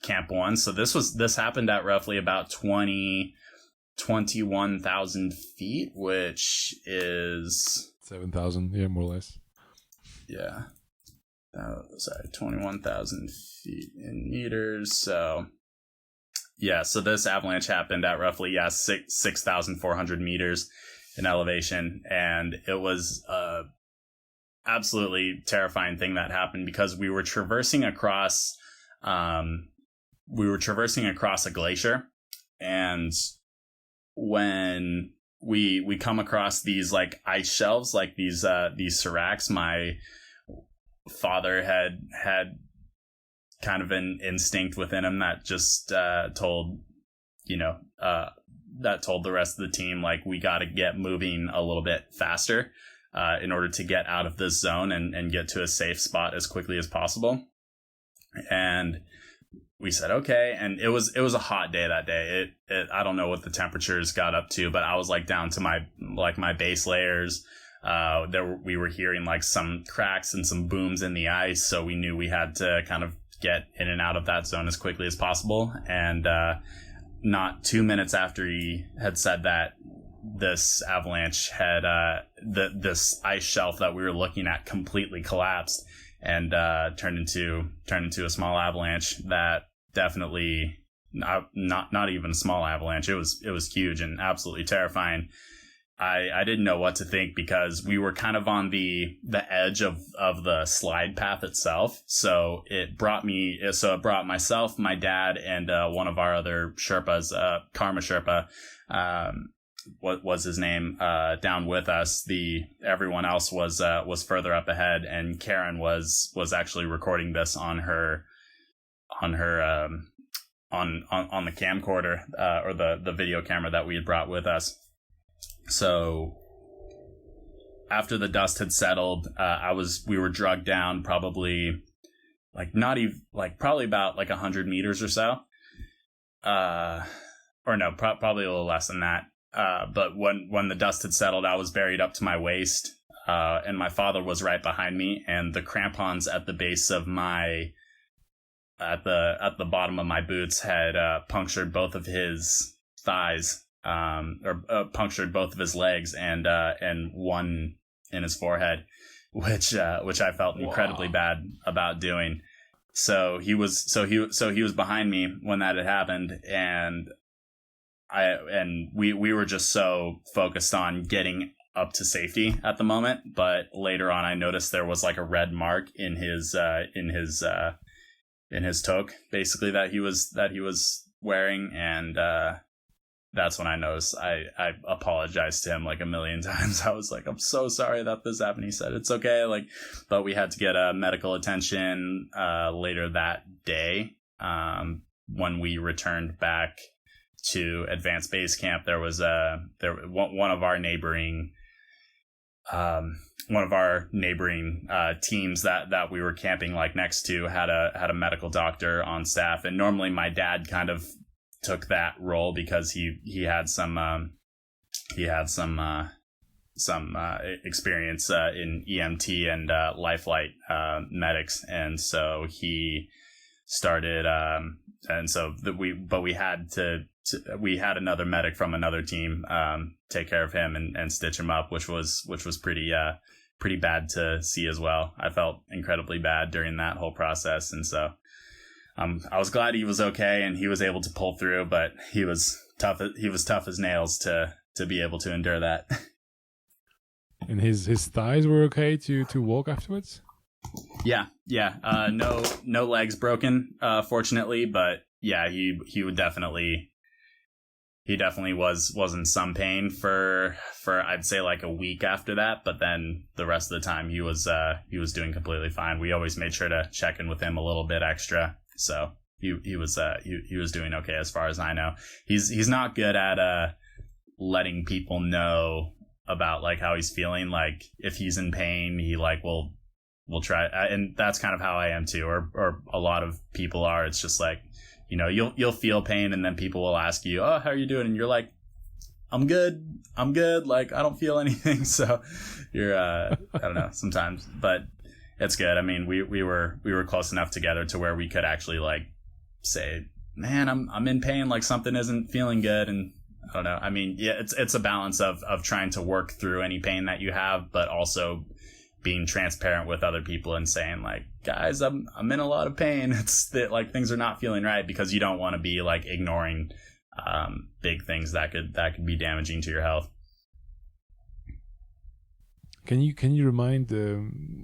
camp 1. So this happened at roughly about 21,000 feet, which is 7,000, yeah, more or less. Yeah. 21,000 feet in meters. So yeah, so this avalanche happened at roughly 6,400 meters in elevation, and it was absolutely terrifying thing that happened, because we were traversing across a glacier, and when we come across these like ice shelves, like these seracs, my father had kind of an instinct within him that just told the rest of the team, like, we got to get moving a little bit faster in order to get out of this zone and get to a safe spot as quickly as possible. And we said, okay. And it was a hot day that day. I don't know what the temperatures got up to, but I was like down to my base layers. We were hearing like some cracks and some booms in the ice. So we knew we had to kind of get in and out of that zone as quickly as possible. And not 2 minutes after he had said that, this avalanche had this ice shelf that we were looking at completely collapsed and turned into a small avalanche that definitely not even a small avalanche. It was huge and absolutely terrifying. I didn't know what to think, because we were kind of on the edge of the slide path itself. So it brought myself, my dad, and one of our other Sherpas, Karma Sherpa, what was his name, down with us. Everyone else was further up ahead, and Karen was actually recording this on her on the camcorder, or the video camera that we had brought with us. So after the dust had settled, we were drugged down probably probably about 100 meters or so. Or no, probably a little less than that. But when the dust had settled, I was buried up to my waist, and my father was right behind me, and the crampons at the base of at the bottom of my boots had punctured both of his thighs, or punctured both of his legs, and one in his forehead, which I felt incredibly bad about doing. So he was behind me when that had happened, and we were just so focused on getting up to safety at the moment. But later on, I noticed there was like a red mark in his toque, basically, that he was wearing, and that's when I noticed. I apologized to him like a million times. I was like, I'm so sorry that this happened. He said, it's okay. But we had to get medical attention later that day. When we returned back to Advanced Base Camp, there was one of our neighboring teams that we were camping next to had a medical doctor on staff, and normally my dad kind of took that role because he had some experience in EMT and life flight medics, and so he started we had another medic from another team take care of him and stitch him up, which was pretty bad to see as well. I felt incredibly bad during that whole process, and so I was glad he was okay and he was able to pull through, but he was tough as nails to be able to endure that. And his thighs were okay to walk afterwards? Yeah. No legs broken, fortunately, but yeah, he definitely was in some pain for I'd say a week after that, but then the rest of the time he was doing completely fine. We always made sure to check in with him a little bit extra, so he was doing okay as far as I know. He's not good at letting people know about how he's feeling. If he's in pain, he will try, and that's kind of how I am too, or a lot of people are. It's just you'll feel pain, and then people will ask you, "Oh, how are you doing?" And you're like, I'm good. I don't feel anything." So you're, I don't know, sometimes, but it's good. I mean, we were close enough together to where we could actually say, "Man, I'm in pain. Something isn't feeling good." And I don't know. I mean, yeah, it's a balance of trying to work through any pain that you have, but also being transparent with other people and saying guys, I'm in a lot of pain. It's that things are not feeling right, because you don't want to be ignoring big things that could be damaging to your health. Can you remind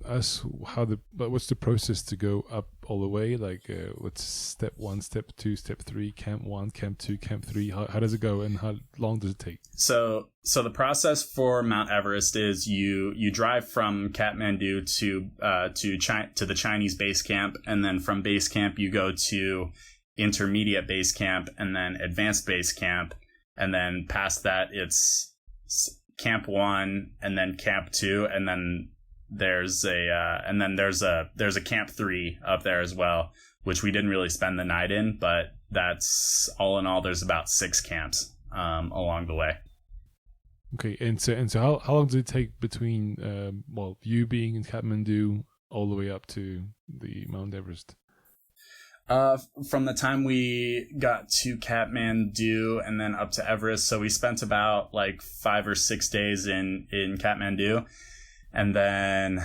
us what's the process to go up all the way? What's step 1, step 2, step 3, camp 1, camp 2, camp 3? How does it go, and how long does it take? So the process for Mount Everest is you drive from Kathmandu to the Chinese base camp, and then from base camp you go to intermediate base camp, and then advanced base camp, and then past that it's camp 1, and then camp 2, and then there's a camp 3 up there as well, which we didn't really spend the night in, but that's all in all there's about 6 camps along the way. Okay, and so how long does it take between you being in Kathmandu all the way up to the Mount Everest? From the time we got to Kathmandu and then up to Everest, so we spent about 5 or 6 days in Kathmandu, and then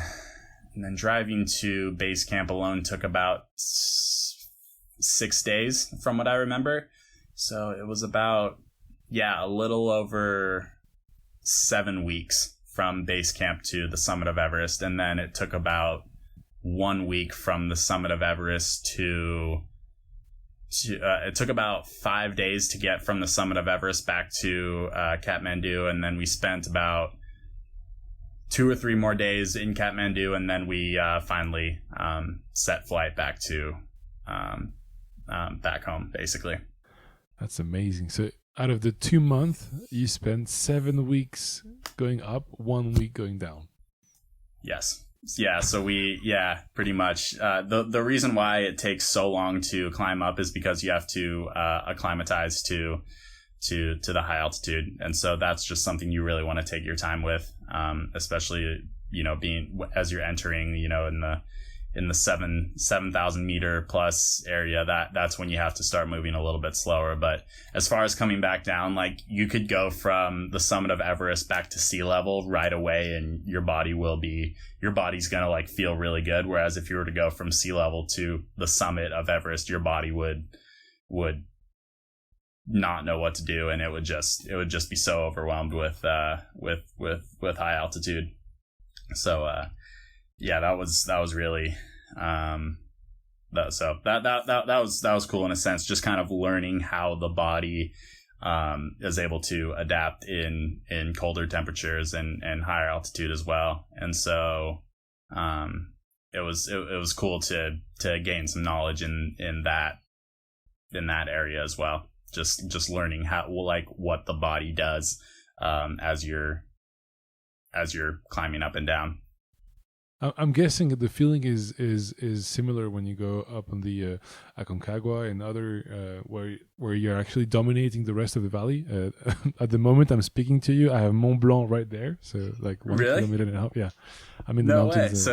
driving to base camp alone took about 6 days from what I remember. So it was about a little over 7 weeks from base camp to the summit of Everest, and then it took about 1 week from the summit of Everest to it took about 5 days to get from the summit of Everest back to Kathmandu, and then we spent about 2 or 3 more days in Kathmandu, and then we finally set flight back to back home, basically. That's amazing. So out of the 2 months, you spent 7 weeks going up, 1 week going down. Yes. Yeah. So pretty much. The reason why it takes so long to climb up is because you have to acclimatize to the high altitude. And so that's just something you really want to take your time with, especially, being as you're entering, in the 7,000 meter plus area, that's when you have to start moving a little bit slower. But as far as coming back down, like you could go from the summit of Everest back to sea level right away, and your body's going to like feel really good. Whereas if you were to go from sea level to the summit of Everest, your body would not know what to do, and it would just be so overwhelmed with high altitude. So that was really that was cool in a sense, just kind of learning how the body is able to adapt in colder temperatures and higher altitude as well. And so it was cool to gain some knowledge in that area as well. Just learning how, like, what the body does as you're climbing up and down. I'm guessing that the feeling is similar when you go up on the Aconcagua and other where you're actually dominating the rest of the valley. At the moment I'm speaking to you, I have Mont Blanc right there, so like 1 kilometer and a half. Yeah, I'm in the mountains.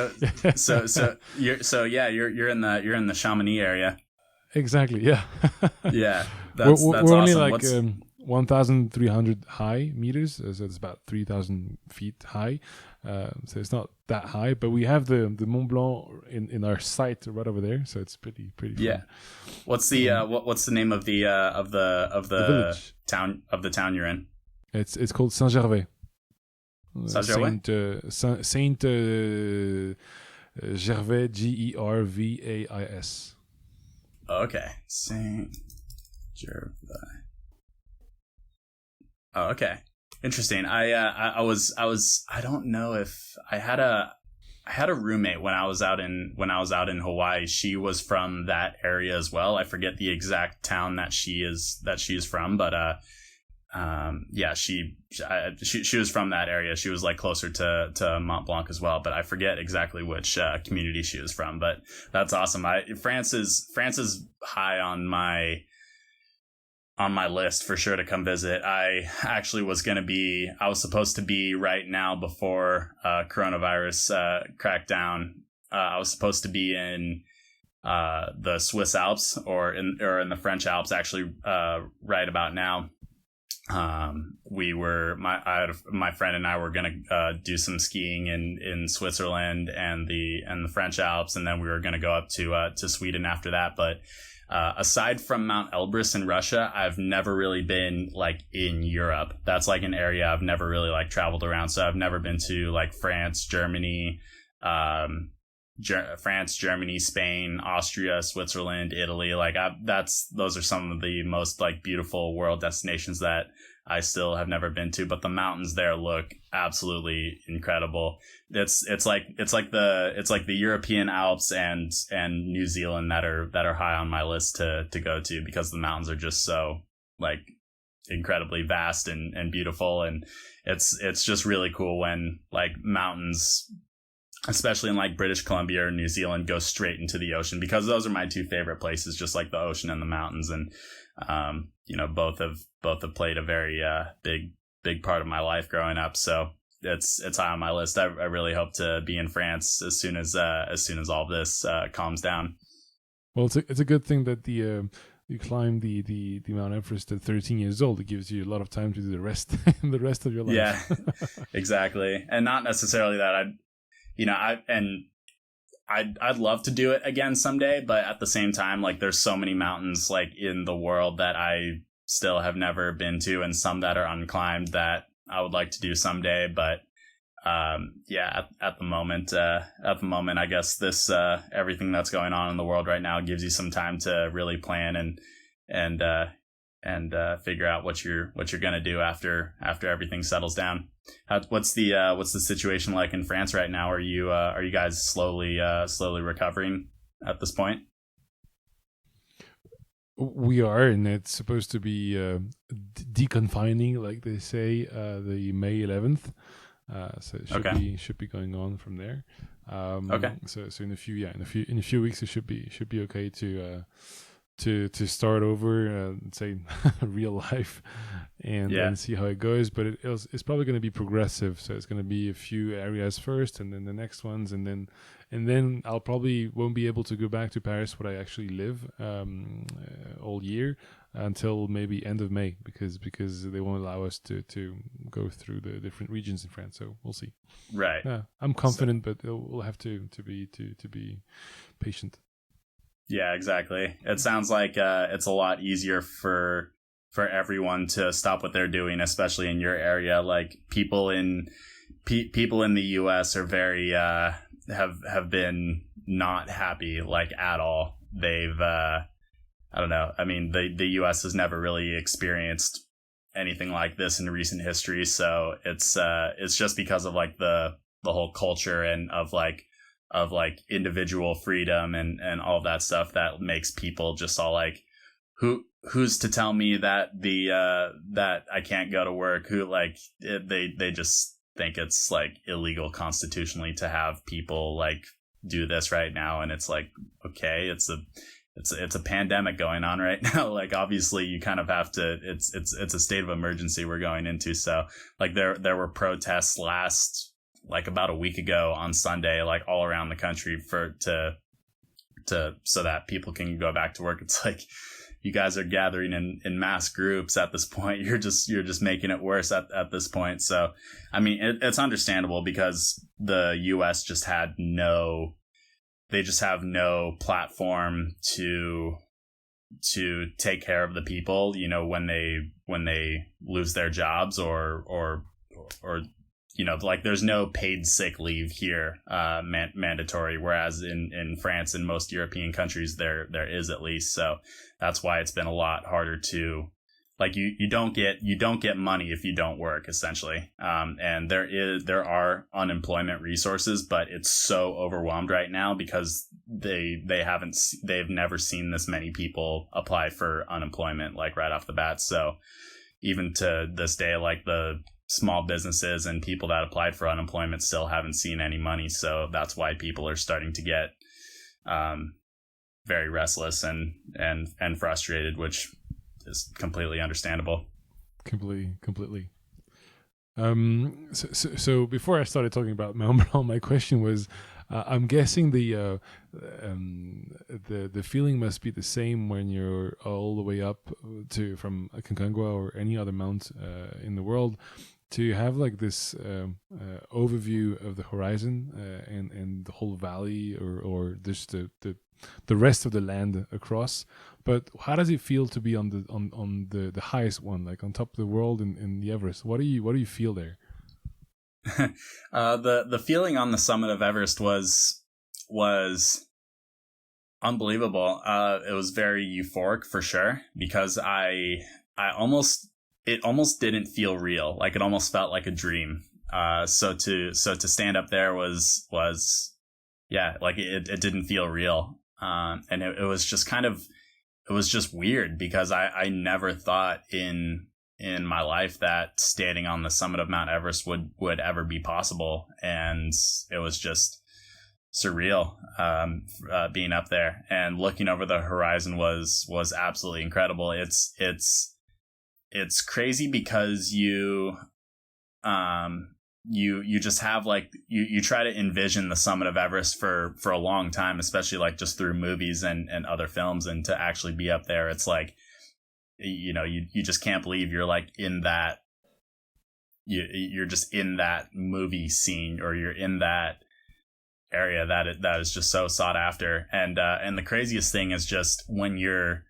You're in the Chamonix area. Exactly. Yeah. Yeah, that's we're awesome. only like 1,300 high meters, so it's about 3,000 feet high. So it's not that high, but we have the Mont Blanc in our sight right over there, so it's pretty fun. Yeah. What's the what's the name of the village. town you're in? It's called Saint-Gervais. Saint-Gervais? Saint Gervais, Gervais. Okay, Saint Gervais. Oh, okay. Interesting. I don't know if I had a roommate when I was out in Hawaii. She was from that area as well. I forget the exact town that she is from, but she was from that area. She was like closer to Mont Blanc as well, but I forget exactly which community she was from. But that's awesome. France is high on my list for sure to come visit. I actually was supposed to be right now before coronavirus cracked down. I was supposed to be in the Swiss Alps or in the French Alps actually right about now. My friend and I were gonna do some skiing in Switzerland and the French Alps, and then we were gonna go up to Sweden after that. But aside from Mount Elbrus in Russia, I've never really been like in Europe. That's like an area I've never really like traveled around. So I've never been to like France, Germany, Spain, Austria, Switzerland, Italy. Like those are some of the most like beautiful world destinations that I still have never been to, but the mountains there look absolutely incredible. It's like the European Alps and New Zealand that are high on my list to go to, because the mountains are just so like incredibly vast and beautiful. And it's just really cool when like mountains, especially in like British Columbia or New Zealand, go straight into the ocean, because those are my two favorite places, just like the ocean and the mountains. And both have played a very big part of my life growing up. So it's high on my list. I really hope to be in France as soon as all this calms down. Well, it's a good thing that you climbed the Mount Everest at 13 years old. It gives you a lot of time to do the rest of your life. Yeah, exactly. And not necessarily that I'd love to do it again someday, but at the same time, like there's so many mountains like in the world that I still have never been to, and some that are unclimbed that I would like to do someday. But at the moment, I guess this everything that's going on in the world right now gives you some time to really plan and figure out what you're gonna do after everything settles down. What's the situation like in France right now? Are you guys slowly recovering at this point? We are, and it's supposed to be deconfining, like they say, the May 11th. So it should be going on from there. Okay. So in a few weeks it should be okay to start over, say real life, and see how it goes. But it's probably going to be progressive. So it's going to be a few areas first, and then the next ones, and then I'll probably won't be able to go back to Paris, where I actually live, all year until maybe end of May, because they won't allow us to go through the different regions in France. So we'll see. Right. I'm confident, but we'll have to be patient. Yeah, exactly. It sounds like it's a lot easier for everyone to stop what they're doing, especially in your area. Like people in the US are very have been not happy, like, at all. They've I don't know. I mean, the US has never really experienced anything like this in recent history, so it's just because of like the whole culture and of individual freedom and all of that stuff that makes people just all like, who's to tell me that that I can't go to work? They just think it's like illegal constitutionally to have people like do this right now. And it's like, okay, it's a pandemic going on right now. Like, obviously you kind of have to, it's a state of emergency we're going into. So like there were protests like about a week ago on Sunday, like all around the country so that people can go back to work. It's like, you guys are gathering in mass groups at this point. You're just making it worse at this point. So, I mean, it's understandable because the US just have no platform to take care of the people, you know, when they lose their jobs or you know, like, there's no paid sick leave here, mandatory, whereas in France and most European countries there is, at least. So that's why it's been a lot harder to, like, you don't get money if you don't work, essentially. And there are unemployment resources, but it's so overwhelmed right now because they've never seen this many people apply for unemployment, like, right off the bat. So even to this day, like, the small businesses and people that applied for unemployment still haven't seen any money. So that's why people are starting to get very restless and frustrated, which is completely understandable. Completely. So before I started talking about Mount Blanc, my question was, I'm guessing the feeling must be the same when you're all the way up from Aconcagua or any other mount in the world, to have like this overview of the horizon and the whole valley or just the rest of the land across. But how does it feel to be on the highest one, like on top of the world in the Everest? What do you feel there? The feeling on the summit of Everest was unbelievable. It was very euphoric for sure, because it almost didn't feel real. Like, it almost felt like a dream. So to stand up there was like, it didn't feel real. And it was just it was just weird, because I never thought in my life that standing on the summit of Mount Everest would ever be possible. And it was just surreal, being up there and looking over the horizon was absolutely incredible. It's crazy because you just have, like, you try to envision the summit of Everest for a long time, especially like just through movies and other films, and to actually be up there, it's like, you know, you just can't believe you're like in that, you're just in that movie scene, or you're in that area that is just so sought after. And the craziest thing is just when you're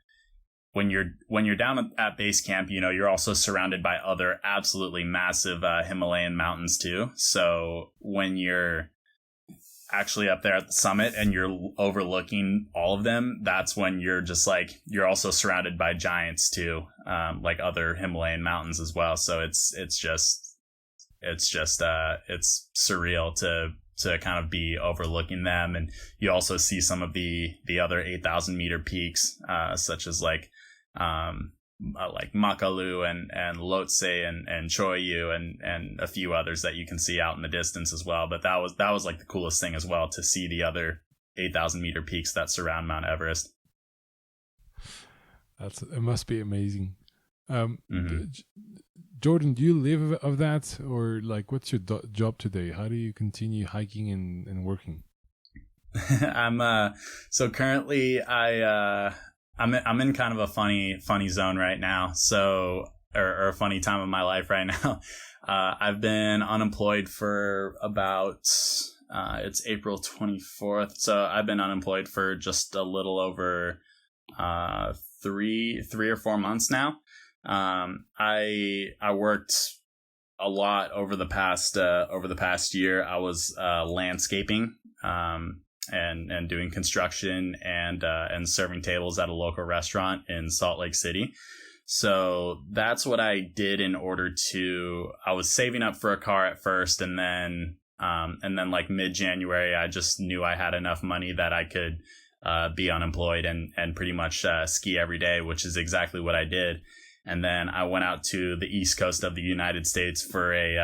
down at base camp, you know, you're also surrounded by other absolutely massive Himalayan mountains too. So when you're actually up there at the summit and you're overlooking all of them, that's when you're just like, you're also surrounded by giants too, like other Himalayan mountains as well. So it's surreal to kind of be overlooking them. And you also see some of the other 8,000 meter peaks, such as like like Makalu and Lhotse and Choyu and a few others that you can see out in the distance as well. But that was like the coolest thing as well, to see the other 8,000 meter peaks that surround Mount Everest. It must be amazing. Jordan, do you live of that, or like what's your job today? How do you continue hiking and working? So currently I'm in kind of a funny zone right now. So, or a funny time of my life right now. I've been unemployed for about, it's April 24th. So I've been unemployed for just a little over, 3 or 4 months now. I worked a lot over the past year. I was, landscaping, and doing construction and serving tables at a local restaurant in Salt Lake City. So that's what I did I was saving up for a car at first, and then like mid-January, I just knew I had enough money that I could be unemployed and pretty much ski every day, which is exactly what I did. And then I went out to the East Coast of the United States for a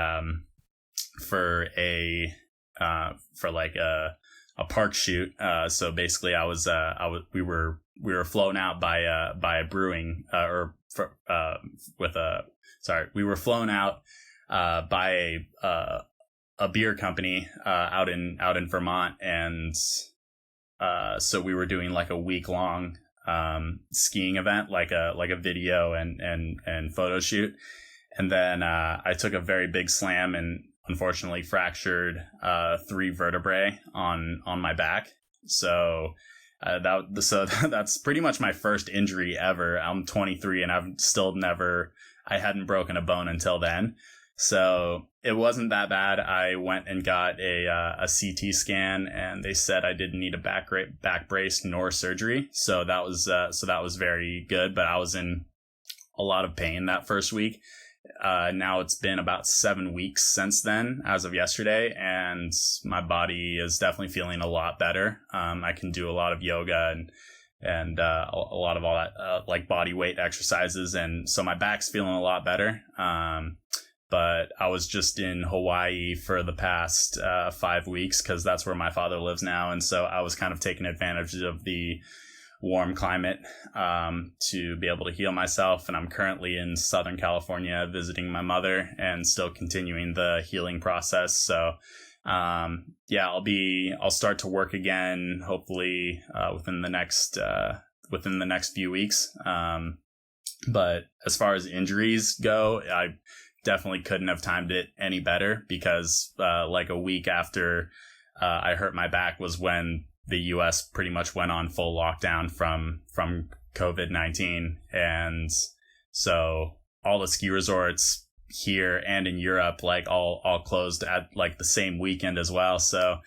park shoot. So basically we were flown out by a brewing, we were flown out, by a beer company, out in Vermont. And, so we were doing like a week long, skiing event, like a video and photo shoot. And then, I took a very big slam and unfortunately fractured 3 vertebrae on my back. So that's pretty much my first injury ever. I'm 23 and I hadn't broken a bone until then. So it wasn't that bad. I went and got a CT scan, and they said I didn't need a back brace nor surgery. So that was very good, but I was in a lot of pain that first week. Now it's been about 7 weeks since then, as of yesterday, and my body is definitely feeling a lot better. I can do a lot of yoga and a lot of all that, like body weight exercises. And so my back's feeling a lot better. But I was just in Hawaii for the past 5 weeks, because that's where my father lives now. And so I was kind of taking advantage of the warm climate to be able to heal myself. And I'm currently in Southern California visiting my mother and still continuing the healing process. So I'll start to work again, hopefully within the next few weeks. But as far as injuries go, I definitely couldn't have timed it any better, because like a week after I hurt my back was when the U.S. pretty much went on full lockdown from COVID-19. And so all the ski resorts here and in Europe, like all closed at like the same weekend as well. So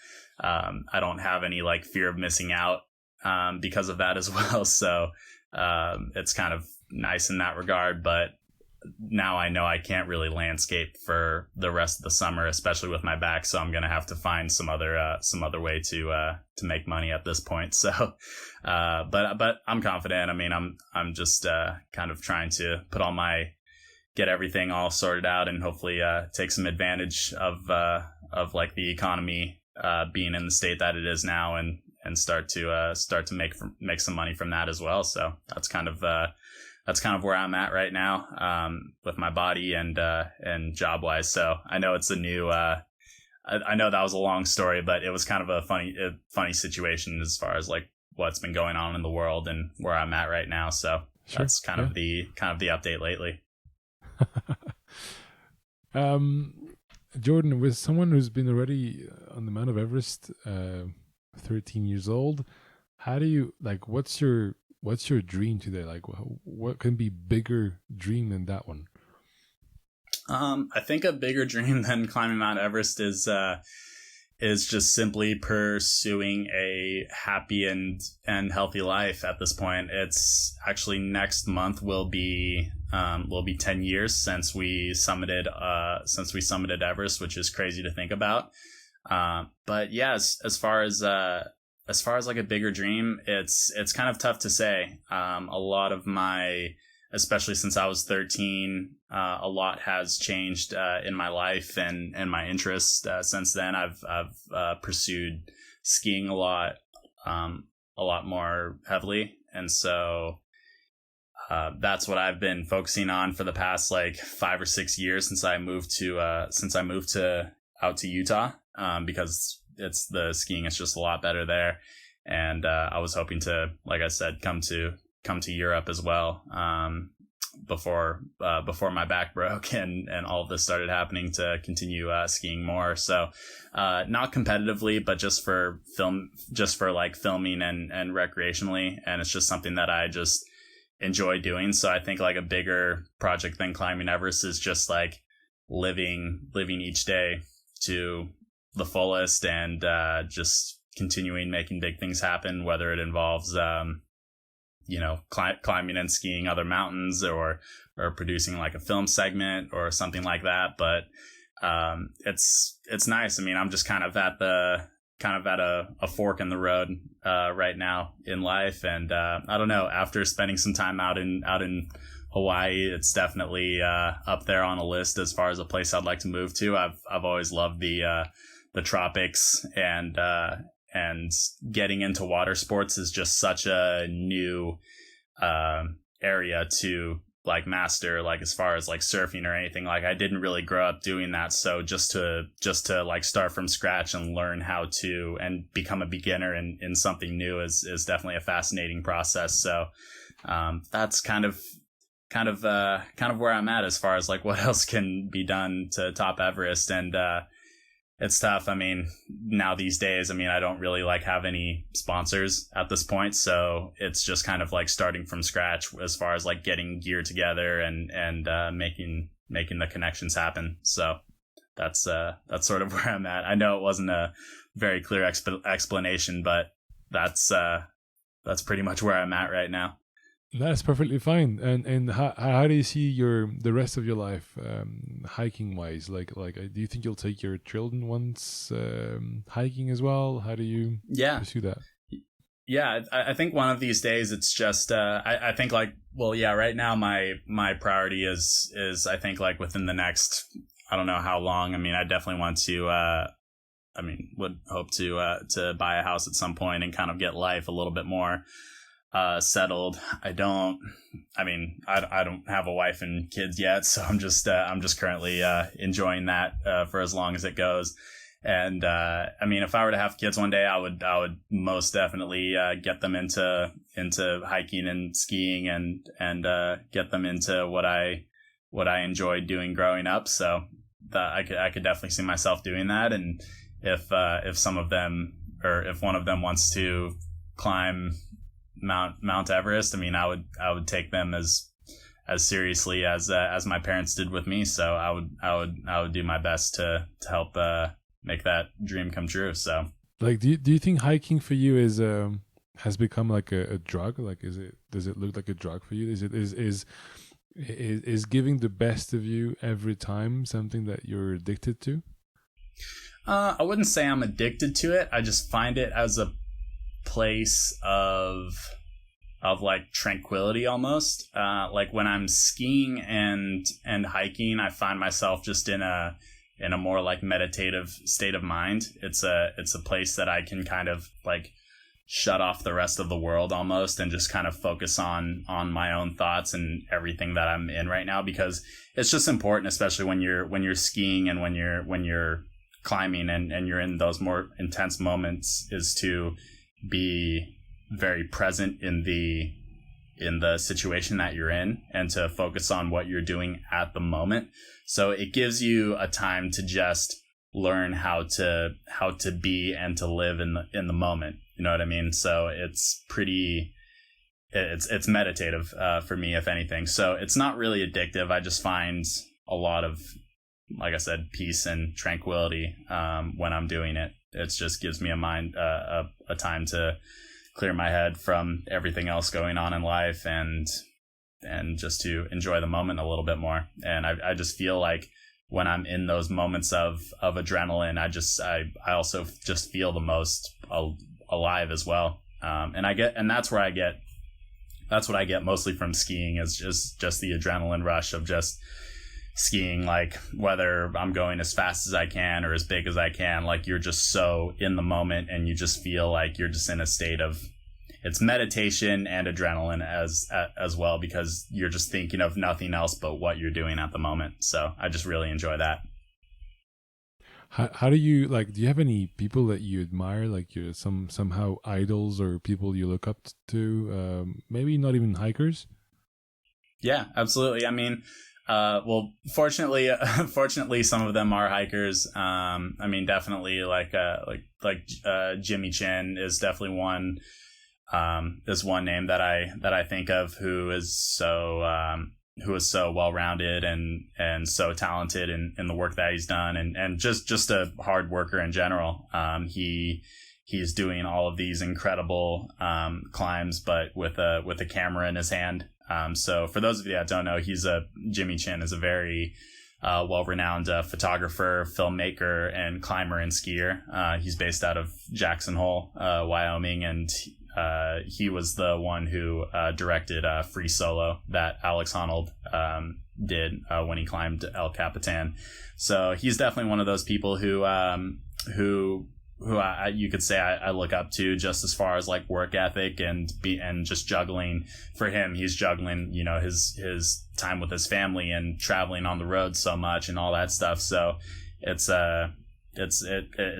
I don't have any like fear of missing out because of that as well. So it's kind of nice in that regard. But now I know I can't really landscape for the rest of the summer, especially with my back. So I'm going to have to find some other way to make money at this point. So, but I'm confident. I mean, I'm just, kind of trying to get everything all sorted out, and hopefully, take some advantage of like the economy, being in the state that it is now, and start to make some money from that as well. So that's kind of where I'm at right now, with my body and job wise. So I know it's a new, I know that was a long story, but it was kind of a funny situation as far as like what's been going on in the world and where I'm at right now. So sure. That's kind of the update lately. Jordan, with someone who's been already on the Mount Everest, 13 years old, how do you what's your dream today? Like, what can be bigger dream than that one? I think a bigger dream than climbing Mount Everest is just simply pursuing a happy and healthy life at this point. It's actually next month will be 10 years since we summited Everest, which is crazy to think about. But yes, as far as as far as like a bigger dream, it's kind of tough to say. A lot of my, especially since I was 13, a lot has changed in my life and my interests since then. I've pursued skiing a lot more heavily, and so that's what I've been focusing on for the past like 5 or 6 years since I moved to out to Utah, because the skiing is just a lot better there, and I was hoping to, like I said, come to Europe as well, before my back broke and all of this started happening, to continue skiing more. So not competitively, but just for like filming and recreationally, and it's just something that I just enjoy doing. So I think like a bigger project than climbing Everest is just like living each day to the fullest, and just continuing making big things happen, whether it involves climbing and skiing other mountains, or producing like a film segment or something like that. But it's nice. I mean, I'm just kind of at a fork in the road right now in life, and I don't know, after spending some time out in Hawaii, it's definitely up there on a list as far as a place I'd like to move to. I've always loved the tropics, and getting into water sports is just such a new area to like master, like as far as like surfing or anything. Like I didn't really grow up doing that, so just to like start from scratch and learn how to and become a beginner in something new is definitely a fascinating process. So that's kind of where I'm at as far as like what else can be done to top Everest. And it's tough. I mean, now these days, I mean, I don't really like have any sponsors at this point. So it's just kind of like starting from scratch as far as like getting gear together and making the connections happen. So that's sort of where I'm at. I know it wasn't a very clear explanation, but that's pretty much where I'm at right now. That's perfectly fine. And how do you see the rest of your life, hiking wise? Like do you think you'll take your children once hiking as well? How do you pursue that? Yeah, I think one of these days it's just I think like, well, yeah, right now my priority is I think like within the next, I don't know how long. I mean, I definitely want to would hope to buy a house at some point and kind of get life a little bit more settled. I don't have a wife and kids yet, so I'm just currently enjoying that for as long as it goes. And I mean, if I were to have kids one day, I would most definitely get them into hiking and skiing and get them into what I enjoyed doing growing up. So I could definitely see myself doing that. And if some of them, or if one of them wants to climb Mount Everest, I mean, I would take them as seriously as my parents did with me. So I would do my best to help make that dream come true. So, like, do you think hiking for you has become like a drug? Like, does it look like a drug for you? Is giving the best of you every time something that you're addicted to? I wouldn't say I'm addicted to it. I just find it as a place of like tranquility almost. Like when I'm skiing and hiking, I find myself just in a more like meditative state of mind. It's a place that I can kind of like shut off the rest of the world almost and just kind of focus on my own thoughts and everything that I'm in right now, because it's just important, especially when you're skiing and when you're climbing and you're in those more intense moments, is to be very present in the situation that you're in and to focus on what you're doing at the moment. So it gives you a time to just learn how to be and to live in the moment. You know what I mean? So it's meditative for me, if anything. So it's not really addictive. I just find a lot of, like I said, peace and tranquility when I'm doing it. It just gives me a time to clear my head from everything else going on in life and just to enjoy the moment a little bit more. And I just feel like when I'm in those moments of adrenaline, I also just feel the most alive as well. And that's what I get mostly from skiing, is just the adrenaline rush of just skiing, like whether I'm going as fast as I can or as big as I can, like you're just so in the moment and you just feel like you're just in a state of, it's meditation and adrenaline as well, because you're just thinking of nothing else but what you're doing at the moment. So I just really enjoy that. How do you, like, do you have any people that you admire, like you're somehow idols or people you look up to, maybe not even hikers? Yeah, absolutely. I mean, well, fortunately, some of them are hikers. I mean, definitely like Jimmy Chin is definitely one name that I think of, who is so well-rounded and so talented in the work that he's done, and just a hard worker in general. He's doing all of these incredible climbs, but with a camera in his hand. So for those of you that don't know, Jimmy Chin is a very well-renowned photographer, filmmaker, and climber and skier. He's based out of Jackson Hole, Wyoming, and he was the one who directed Free Solo that Alex Honnold did when he climbed El Capitan. So he's definitely one of those people who you could say I look up to, just as far as like work ethic and just juggling. For him, he's juggling, his time with his family and traveling on the road so much and all that stuff. So it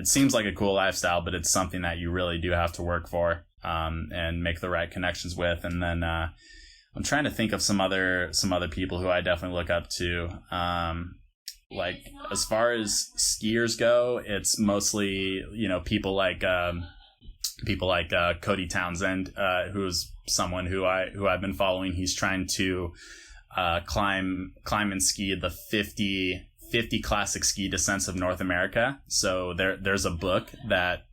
seems like a cool lifestyle, but it's something that you really do have to work for and make the right connections with. And then I'm trying to think of some other people who I definitely look up to. Like as far as skiers go, it's mostly people like Cody Townsend, who's someone who I've been following. He's trying to climb and ski the 50 classic ski descents of North America. So there's a book that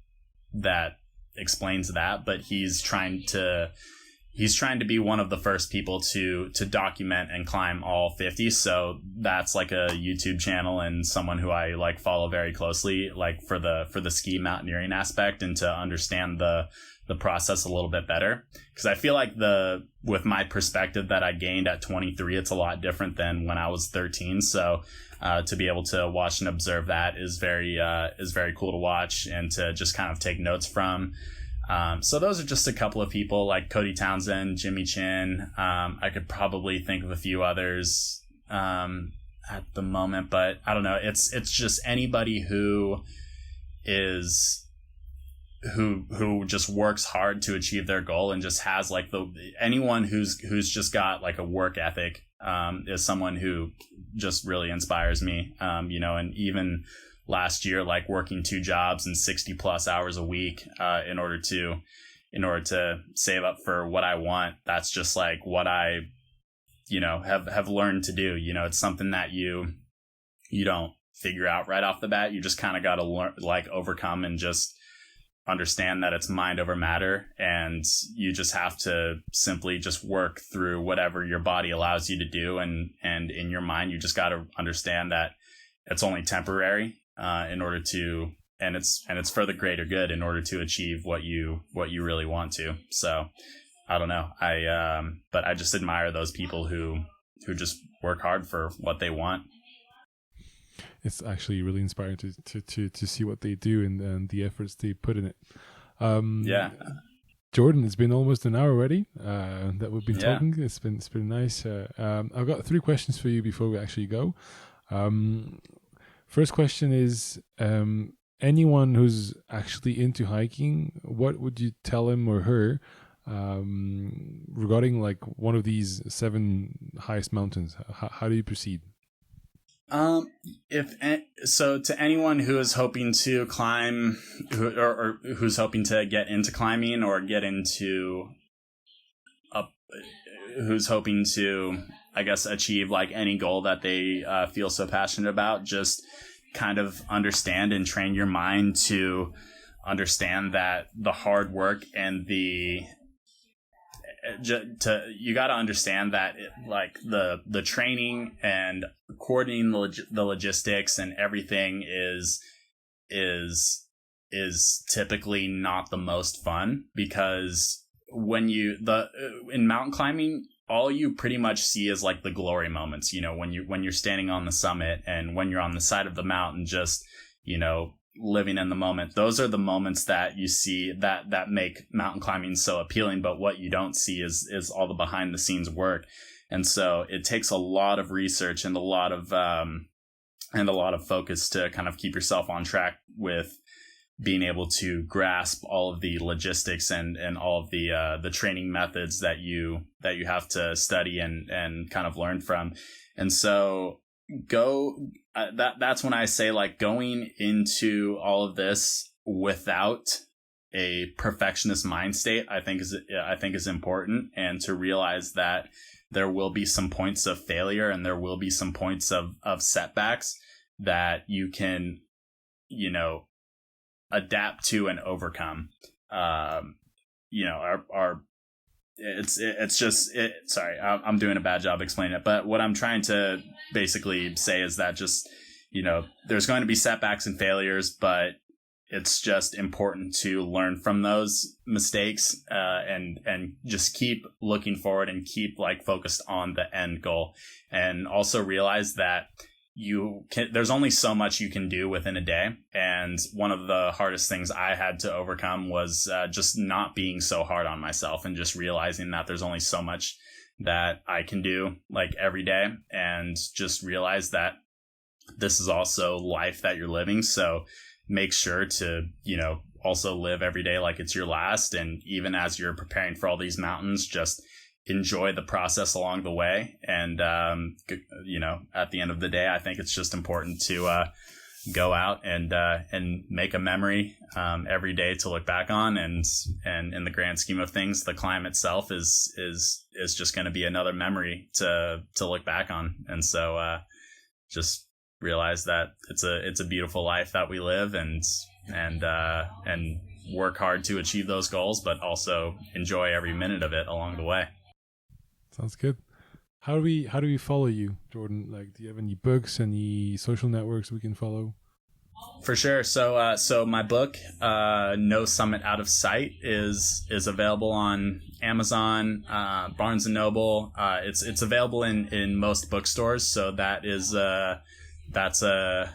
explains that, but he's trying to be one of the first people to document and climb all 50. So that's like a YouTube channel and someone who I like follow very closely, like for the ski mountaineering aspect, and to understand the process a little bit better. Because I feel like with my perspective that I gained at 23, it's a lot different than when I was 13. So to be able to watch and observe that is very cool to watch and to just kind of take notes from. So those are just a couple of people like Cody Townsend, Jimmy Chin. I could probably think of a few others at the moment, but I don't know. It's just anybody who just works hard to achieve their goal and just has like anyone who's just got like a work ethic is someone who just really inspires me. And even last year, like working 2 jobs and 60 plus hours a week in order to save up for what I want. That's just like what I have learned to do. It's something that you don't figure out right off the bat. You just kind of got to learn, like overcome and just understand that it's mind over matter, and you just have to simply just work through whatever your body allows you to do, and in your mind you just got to understand that it's only temporary in order to, and it's for the greater good in order to achieve what you really want to. So I don't know, but I just admire those people who just work hard for what they want. It's actually really inspiring to see what they do and the efforts they put in it. Yeah. Jordan, it's been almost an hour already that we've been talking. It's been nice. I've got 3 questions for you before we actually go. First question is, anyone who's actually into hiking, what would you tell him or her regarding like one of these 7 highest mountains? How do you proceed? So to anyone who is hoping to climb, or who's hoping to get into climbing, or who's hoping to, I guess, achieve like any goal that they feel so passionate about, just kind of understand and train your mind to understand that the hard work and you got to understand that like the training and coordinating the logistics and everything is is typically not the most fun, because in mountain climbing, all you pretty much see is like the glory moments, when you're standing on the summit and when you're on the side of the mountain, just, living in the moment. Those are the moments that you see that make mountain climbing so appealing. But what you don't see is all the behind the scenes work. And so it takes a lot of research and a lot of focus to kind of keep yourself on track with being able to grasp all of the logistics and all of the training methods that you have to study and kind of learn from. And so that's when I say, like, going into all of this without a perfectionist mind state, I think is important, and to realize that there will be some points of failure and there will be some points of setbacks that you can, adapt to and overcome. Sorry, I'm doing a bad job explaining it, but what I'm trying to basically say is that just, there's going to be setbacks and failures, but it's just important to learn from those mistakes, and just keep looking forward and keep like focused on the end goal, and also realize that there's only so much you can do within a day. And one of the hardest things I had to overcome was just not being so hard on myself, and just realizing that there's only so much that I can do like every day, and just realize that this is also life that you're living. So make sure to, also live every day like it's your last. And even as you're preparing for all these mountains, just enjoy the process along the way. And, at the end of the day, I think it's just important to go out and make a memory every day to look back on. And in the grand scheme of things, the climb itself is just going to be another memory to look back on. And so just realize that it's a beautiful life that we live, and work hard to achieve those goals, but also enjoy every minute of it along the way. Sounds good. How do we follow you, Jordan? Like, do you have any books, any social networks we can follow? For sure. So my book, No Summit Out of Sight, is available on Amazon, Barnes and Noble. It's available in most bookstores. So that's a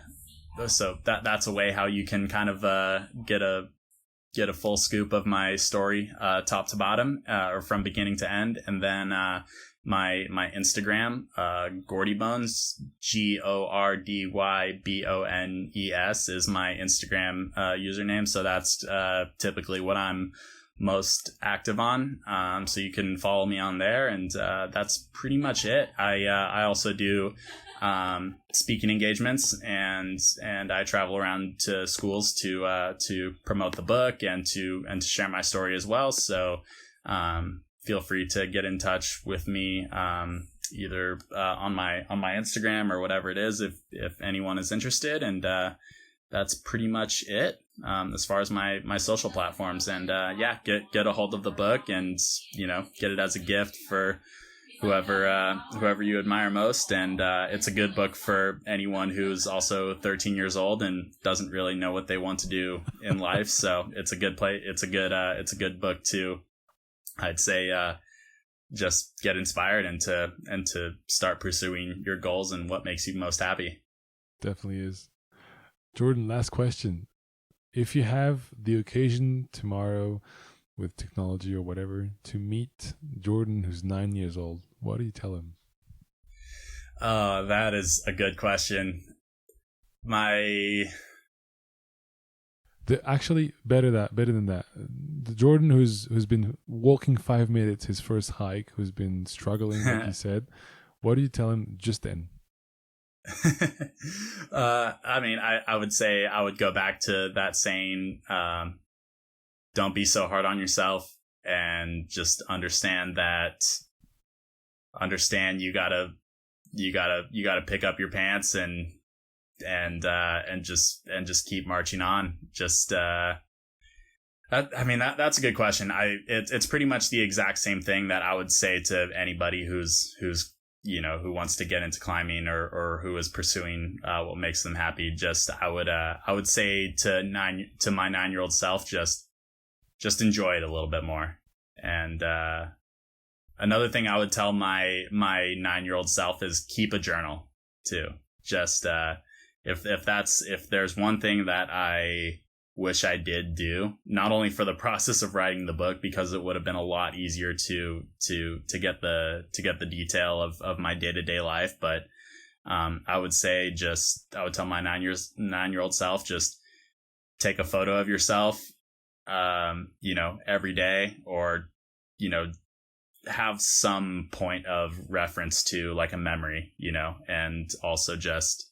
way how you can kind of get a full scoop of my story, top to bottom, or from beginning to end. And then my Instagram, Gordybones, GORDYBONES, is my Instagram username. So that's typically what I'm most active on. So you can follow me on there, and that's pretty much it. I also do speaking engagements, and I travel around to schools to promote the book and to share my story as well. So feel free to get in touch with me, either on my Instagram or whatever it is, if anyone is interested. And that's pretty much it as far as my social platforms. And get a hold of the book, and get it as a gift for whoever you admire most. And it's a good book for anyone who's also 13 years old and doesn't really know what they want to do in life. So it's a good it's a good book to, I'd say, just get inspired and to start pursuing your goals and what makes you most happy. Definitely is. Jordan, last question. If you have the occasion tomorrow, with technology or whatever, to meet Jordan, who's 9 years old, what do you tell him? That is a good question. Actually, better than that. The Jordan who's been walking 5 minutes, his first hike, who's been struggling, like you said, what do you tell him just then? I would say I would go back to that saying, don't be so hard on yourself, and just understand you gotta pick up your pants and just keep marching on. That's a good question. It's pretty much the exact same thing that I would say to anybody who's who wants to get into climbing or who is pursuing what makes them happy, I would say to my 9-year-old self, just enjoy it a little bit more. And another thing I would tell my 9-year-old self is keep a journal too. Just if there's one thing that I wish I did do, not only for the process of writing the book, because it would have been a lot easier to get the detail of my day-to-day life, but I would tell my 9-year-old self, just take a photo of yourself every day, or have some point of reference to, like, a memory, and also just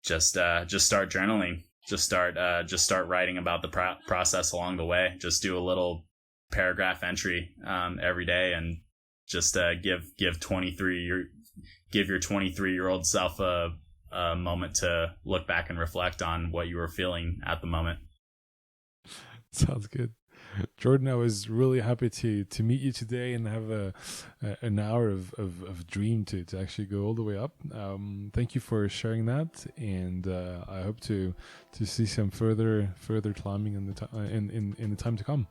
start journaling. Just start writing about the process along the way. Just do a little paragraph entry every day, and just give your 23-year-old self a moment to look back and reflect on what you were feeling at the moment. Sounds good. Jordan, I was really happy to meet you today and have an hour of dream to actually go all the way up. Thank you for sharing that, and I hope to see some further climbing in the time to come.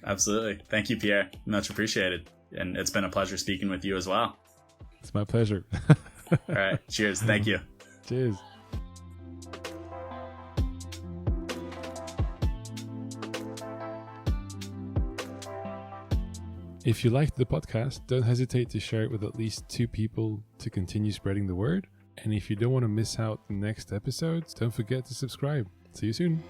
Absolutely. Thank you, Pierre. Much appreciated. And it's been a pleasure speaking with you as well. It's my pleasure. All right. Cheers. Thank you. Cheers. If you liked the podcast, don't hesitate to share it with at least 2 people to continue spreading the word. And if you don't want to miss out the next episodes, don't forget to subscribe. See you soon.